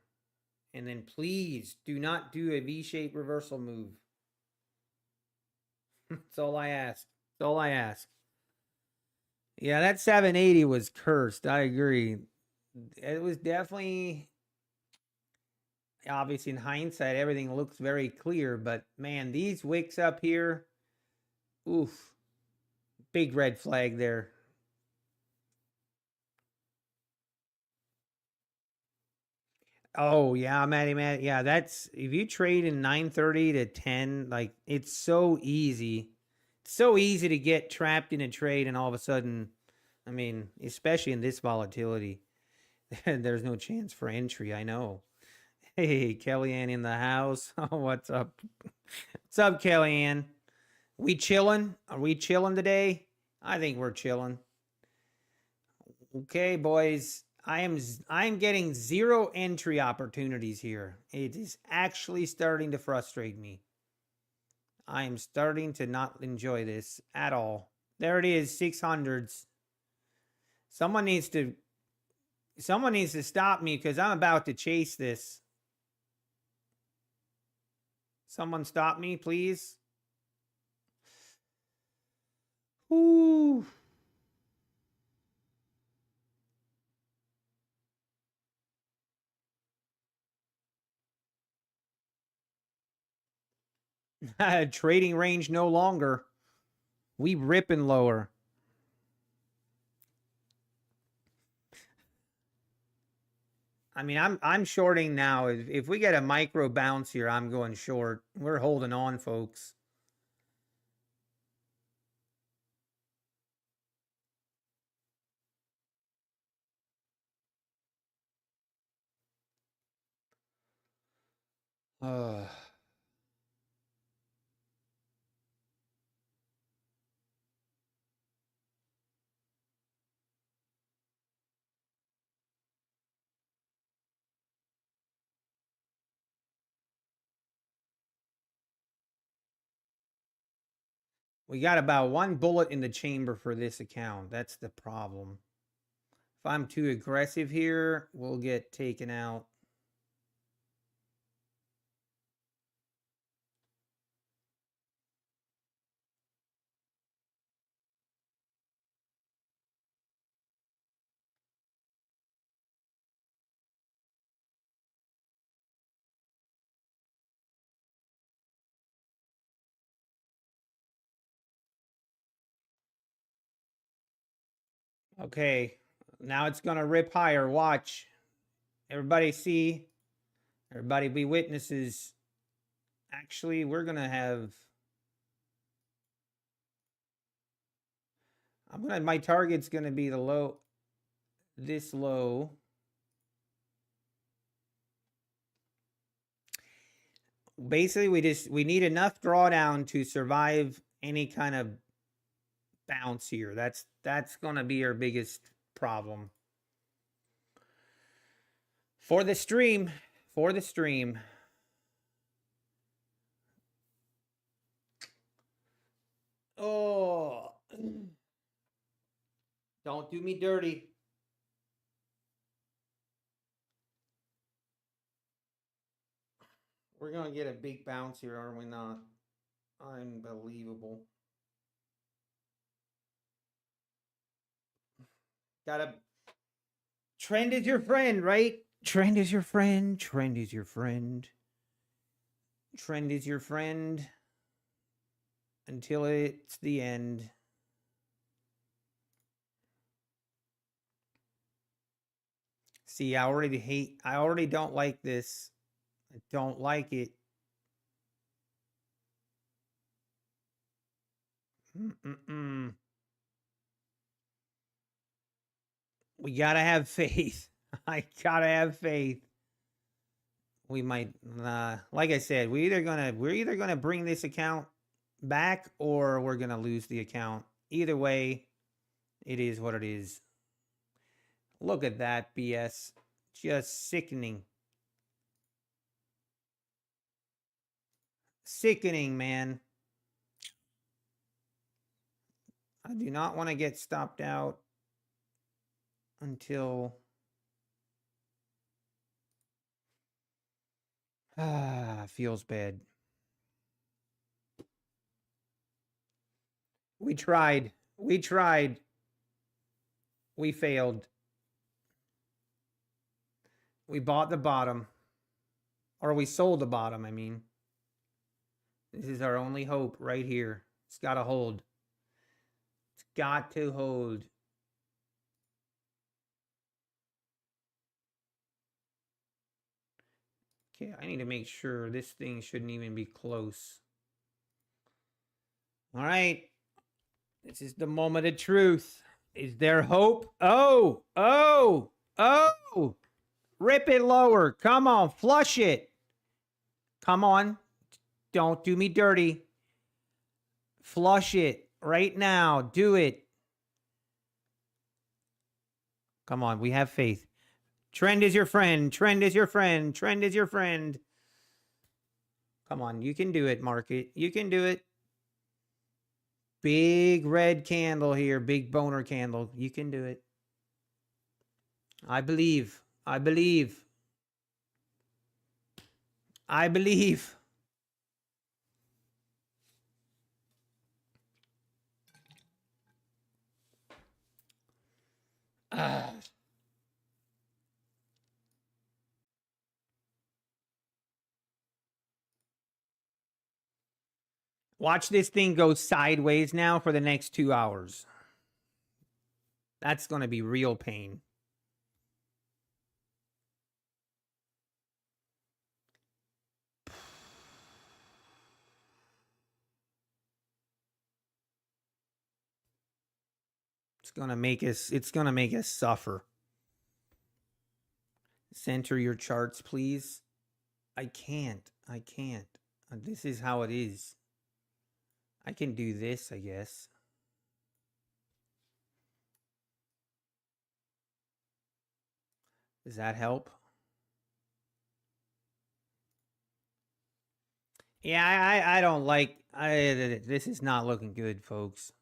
And then please do not do a V-shaped reversal move. That's all I ask. That's all I ask. Yeah, that 780 was cursed. I agree. It was definitely, obviously in hindsight, everything looks very clear. But man, these wicks up here, oof. Big red flag there. Oh yeah, Maddie. Yeah, that's if you trade in 930 to 10, like it's so easy. It's so easy to get trapped in a trade and all of a sudden, I mean, especially in this volatility, there's no chance for entry, I know. Hey, Kellyanne in the house. Oh, what's up? What's up, Kellyanne? We chilling? Are we chilling today? I think we're chilling. Okay, boys. I'm getting zero entry opportunities here. It is actually starting to frustrate me. I am starting to not enjoy this at all. There it is, 600s. Someone needs to stop me because I'm about to chase this. Someone stop me, please. Ooh. Trading range no longer. We ripping lower. I mean, I'm shorting now. If we get a micro bounce here, I'm going short. We're holding on, folks. We got about one bullet in the chamber for this account. That's the problem. If I'm too aggressive here, we'll get taken out. Okay. Now it's going to rip higher. Watch. Everybody see. Everybody be witnesses. Actually, we're going to have... my target's going to be the low. This low. Basically, we need enough drawdown to survive any kind of bounce here. That's going to be our biggest problem. For the stream. Oh. Don't do me dirty. We're going to get a big bounce here, are we not? Unbelievable. Gotta... Trend is your friend, right? Trend is your friend. Trend is your friend. Trend is your friend. Until it's the end. See, I already don't like this. I don't like it. We gotta have faith. I gotta have faith. We might, like I said, we're either gonna bring this account back or we're gonna lose the account. Either way, it is what it is. Look at that BS. Just sickening. Sickening, man. I do not want to get stopped out until... feels bad. We tried. We failed. We bought the bottom. Or we sold the bottom, I mean. This is our only hope right here. It's got to hold. It's got to hold. Okay, I need to make sure this thing shouldn't even be close. All right. This is the moment of truth. Is there hope? Oh. Rip it lower. Come on, flush it. Come on. Don't do me dirty. Flush it right now. Do it. Come on, we have faith. Trend is your friend. Trend is your friend. Trend is your friend. Come on, you can do it, market. You can do it. Big red candle here. Big boner candle. You can do it. I believe. I believe. I believe. Watch this thing go sideways now for the next 2 hours. That's going to be real pain. It's going to make us suffer. Center your charts, please. I can't. This is how it is. I can do this, I guess. Does that help? Yeah, I don't like... this is not looking good, folks.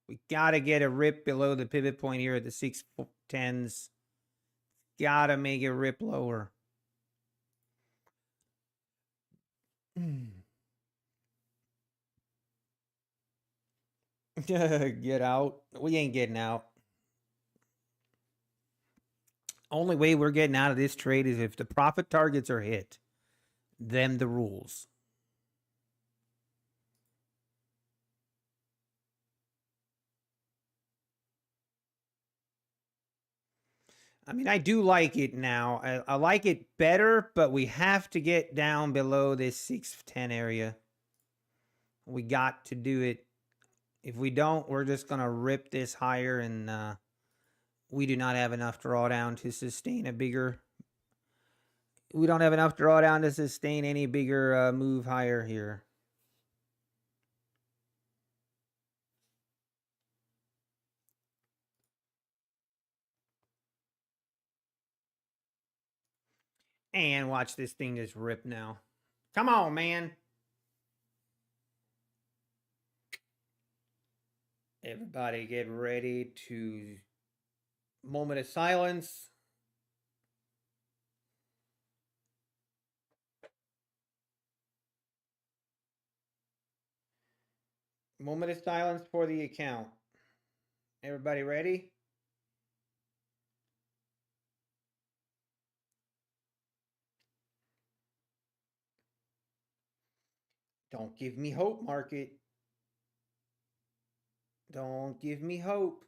We got to get a rip below the pivot point here at the 610s. Got to make it rip lower. Get out. We ain't getting out. Only way we're getting out of this trade is if the profit targets are hit. Them the rules. I mean, I do like it now. I like it better, but we have to get down below this 610 area. We got to do it. If we don't, we're just going to rip this higher, and we do not have enough drawdown to sustain a bigger... We don't have enough drawdown to sustain any bigger move higher here. And watch this thing just rip now. Come on, man. Everybody get ready to... Moment of silence. Moment of silence for the account. Everybody ready? Don't give me hope, market. Don't give me hope.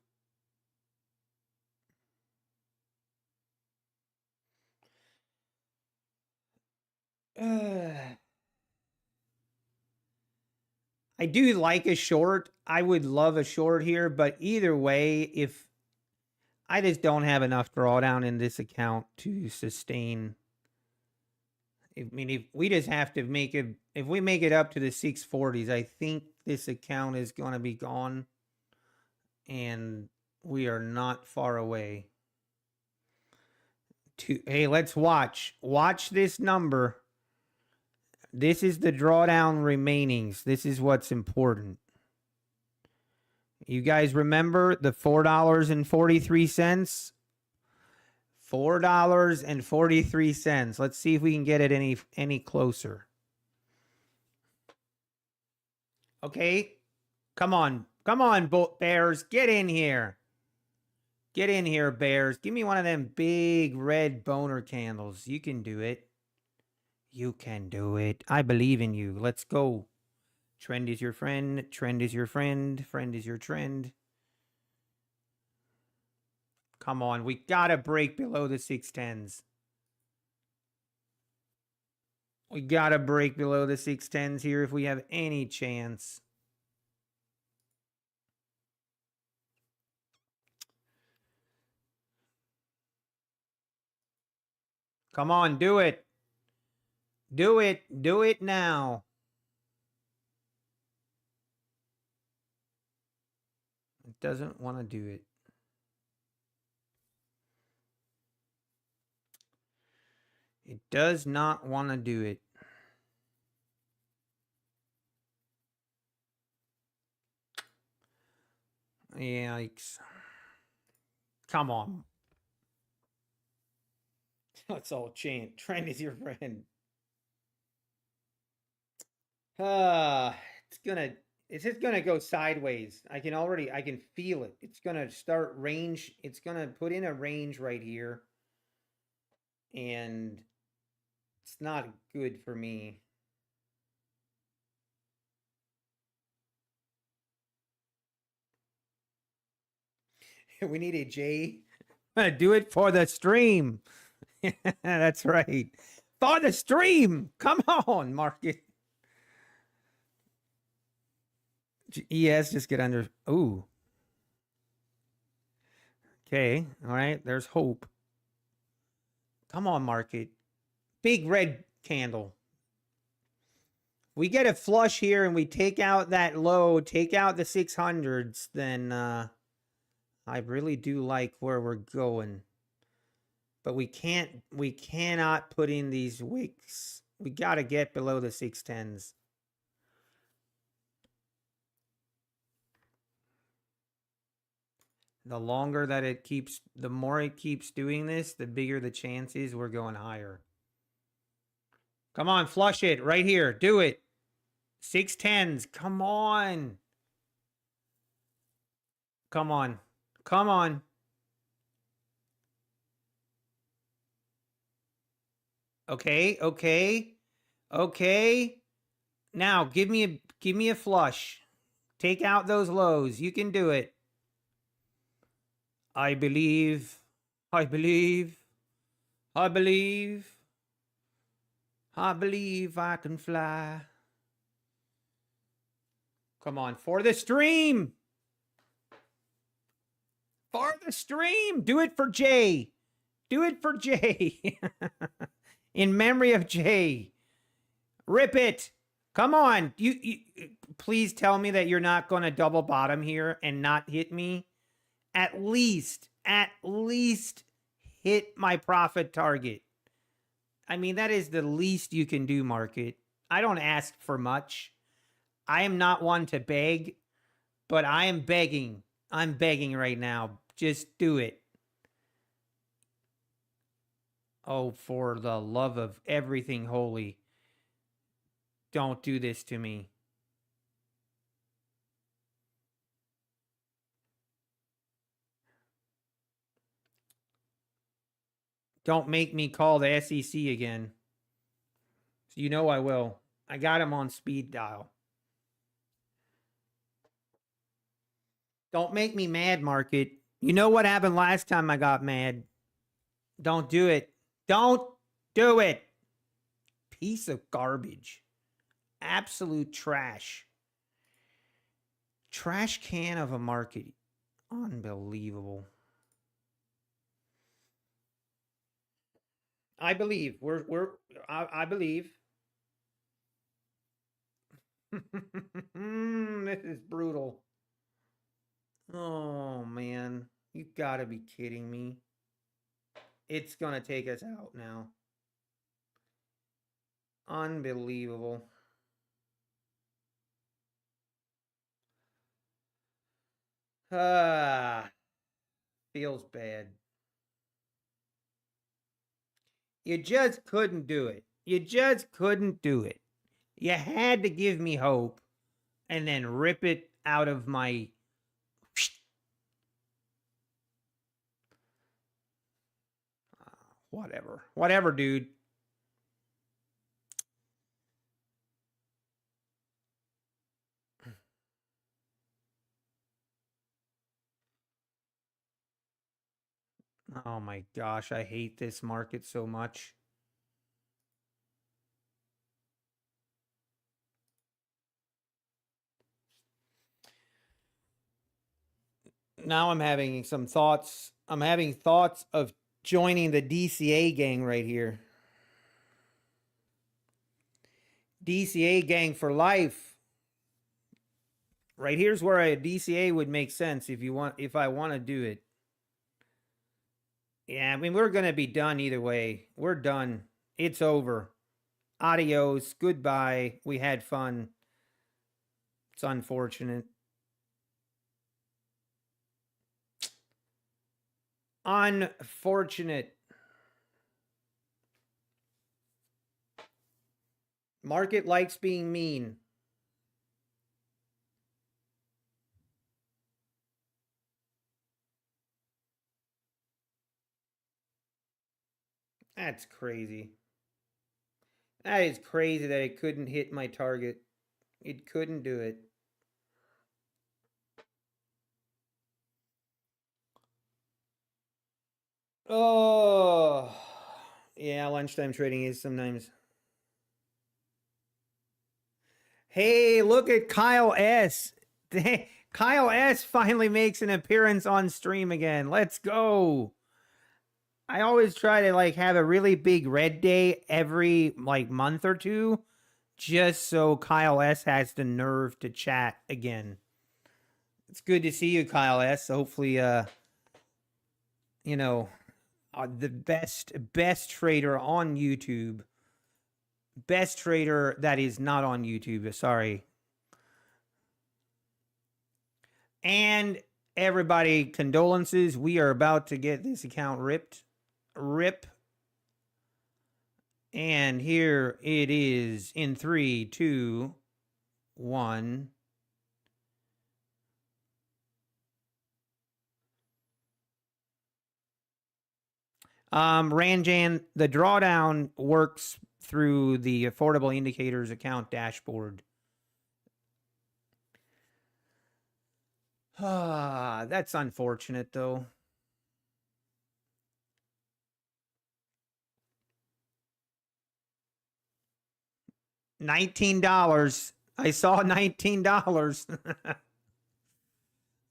I do like a short. I would love a short here, but either way, if I just don't have enough drawdown in this account to sustain. I mean, if we just have to make it, if we make it up to the 640s, I think this account is going to be gone, and we are not far away. Hey, let's watch. Watch this number. This is the drawdown remainings. This is what's important. You guys remember the $4.43? $4.43. Let's see if we can get it any closer. Okay. Come on. Come on, Bears. Get in here. Get in here, Bears. Give me one of them big red boner candles. You can do it. You can do it. I believe in you. Let's go. Trend is your friend. Trend is your friend. Friend is your trend. Come on. We got to break below the 610s. We got to break below the 610s here if we have any chance. Come on. Do it. Do it. Do it now. It doesn't want to do it. It does not want to do it. Yikes. Come on. Let's all chant. Trend is your friend. It's just gonna go sideways. I can feel it. It's gonna start range. It's gonna put in a range right here. And it's not good for me. We need a J. I'm gonna do it for the stream. That's right. For the stream. Come on, market. ES, just get under. Ooh. Okay. All right. There's hope. Come on, market. Big red candle. We get a flush here and we take out that low, take out the 600s, then I really do like where we're going. But we cannot put in these wicks. We got to get below the 610s. The longer that it keeps, the more it keeps doing this, the bigger the chance is we're going higher. Come on, flush it right here. Do it. 610s. Come on. Come on. Come on. Okay, okay. Okay. Now give me a flush. Take out those lows. You can do it. I believe. I believe. I believe. I believe I can fly. Come on, for the stream. For the stream. Do it for Jay. Do it for Jay. In memory of Jay. Rip it. Come on. You please tell me that you're not going to double bottom here and not hit me. At least hit my profit target. I mean, that is the least you can do, market. I don't ask for much. I am not one to beg, but I am begging. I'm begging right now. Just do it. Oh, for the love of everything holy. Don't do this to me. Don't make me call the SEC again. You know I will. I got him on speed dial. Don't make me mad, market. You know what happened last time I got mad. Don't do it. Don't do it. Piece of garbage. Absolute trash. Trash can of a market. Unbelievable. I believe. I believe. This is brutal. Oh, man. You gotta be kidding me. It's gonna take us out now. Unbelievable. Feels bad. You just couldn't do it. You just couldn't do it. You had to give me hope and then rip it out of my... Whatever. Whatever, dude. Oh my gosh, I hate this market so much. Now I'm having some thoughts. I'm having thoughts of joining the DCA gang right here. DCA gang for life. Right here's where a DCA would make sense if I want to do it. Yeah, I mean, we're going to be done either way. We're done. It's over. Adios. Goodbye. We had fun. It's unfortunate. Unfortunate. Market likes being mean. That's crazy. That is crazy that it couldn't hit my target. It couldn't do it. Oh, yeah, lunchtime trading is sometimes. Hey, look at Kyle S. Kyle S finally makes an appearance on stream again. Let's go. I always try to like have a really big red day every like month or two, just so Kyle S has the nerve to chat again. It's good to see you, Kyle S. Hopefully, you know, the best trader on YouTube. Best trader that is not on YouTube. Sorry. And everybody, condolences. We are about to get this account ripped. Rip. And here it is in 3, 2, 1. Ranjan, the drawdown works through the Affordable Indicators account dashboard. That's unfortunate, though. $19. I saw $19.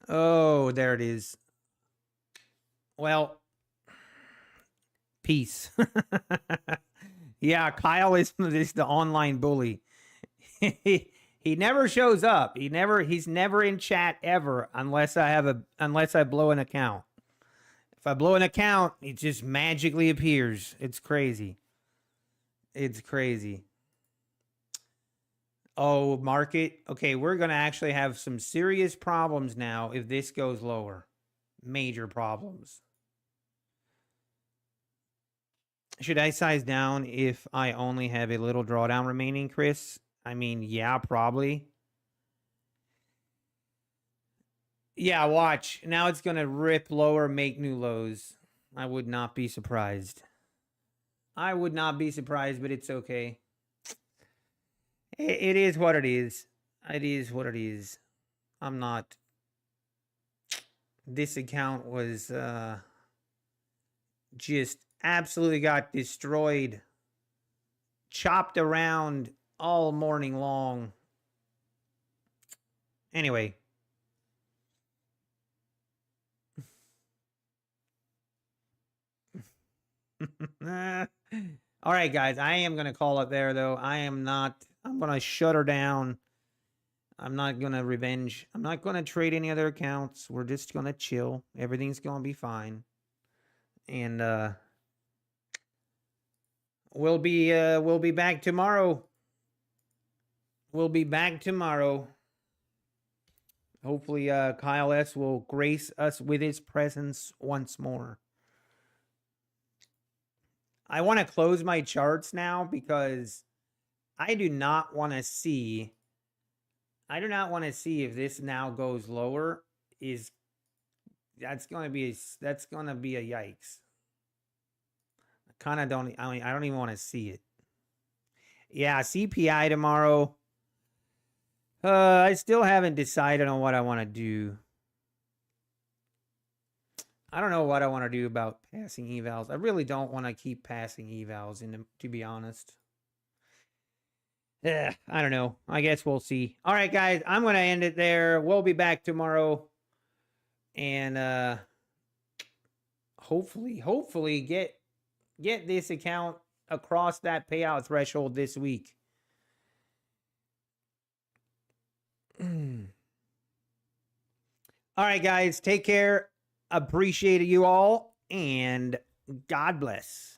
Oh, there it is. Well, peace. Yeah, Kyle is the online bully. He never shows up. He's never in chat ever unless I blow an account. If I blow an account, it just magically appears. It's crazy. It's crazy. Oh, market. Okay, we're going to actually have some serious problems now if this goes lower. Major problems. Should I size down if I only have a little drawdown remaining, Chris? I mean, yeah, probably. Yeah, watch. Now it's going to rip lower, make new lows. I would not be surprised. I would not be surprised, but it's okay. It is what it is. It is what it is. I'm not. This account was just absolutely got destroyed. Chopped around all morning long. Anyway. All right, guys. I am going to call it there, though. I'm going to shut her down. I'm not going to revenge. I'm not going to trade any other accounts. We're just going to chill. Everything's going to be fine. And we'll be back tomorrow. We'll be back tomorrow. Hopefully Kyle S. will grace us with his presence once more. I want to close my charts now because I do not want to see if this now goes lower. That's going to be a yikes. I don't even want to see it. Yeah, CPI tomorrow. I still haven't decided on what I want to do. I don't know what I want to do about passing evals. I really don't want to keep passing evals, to be honest. I don't know. I guess we'll see. All right, guys. I'm going to end it there. We'll be back tomorrow. And hopefully get this account across that payout threshold this week. All right, guys. Take care. Appreciate you all. And God bless.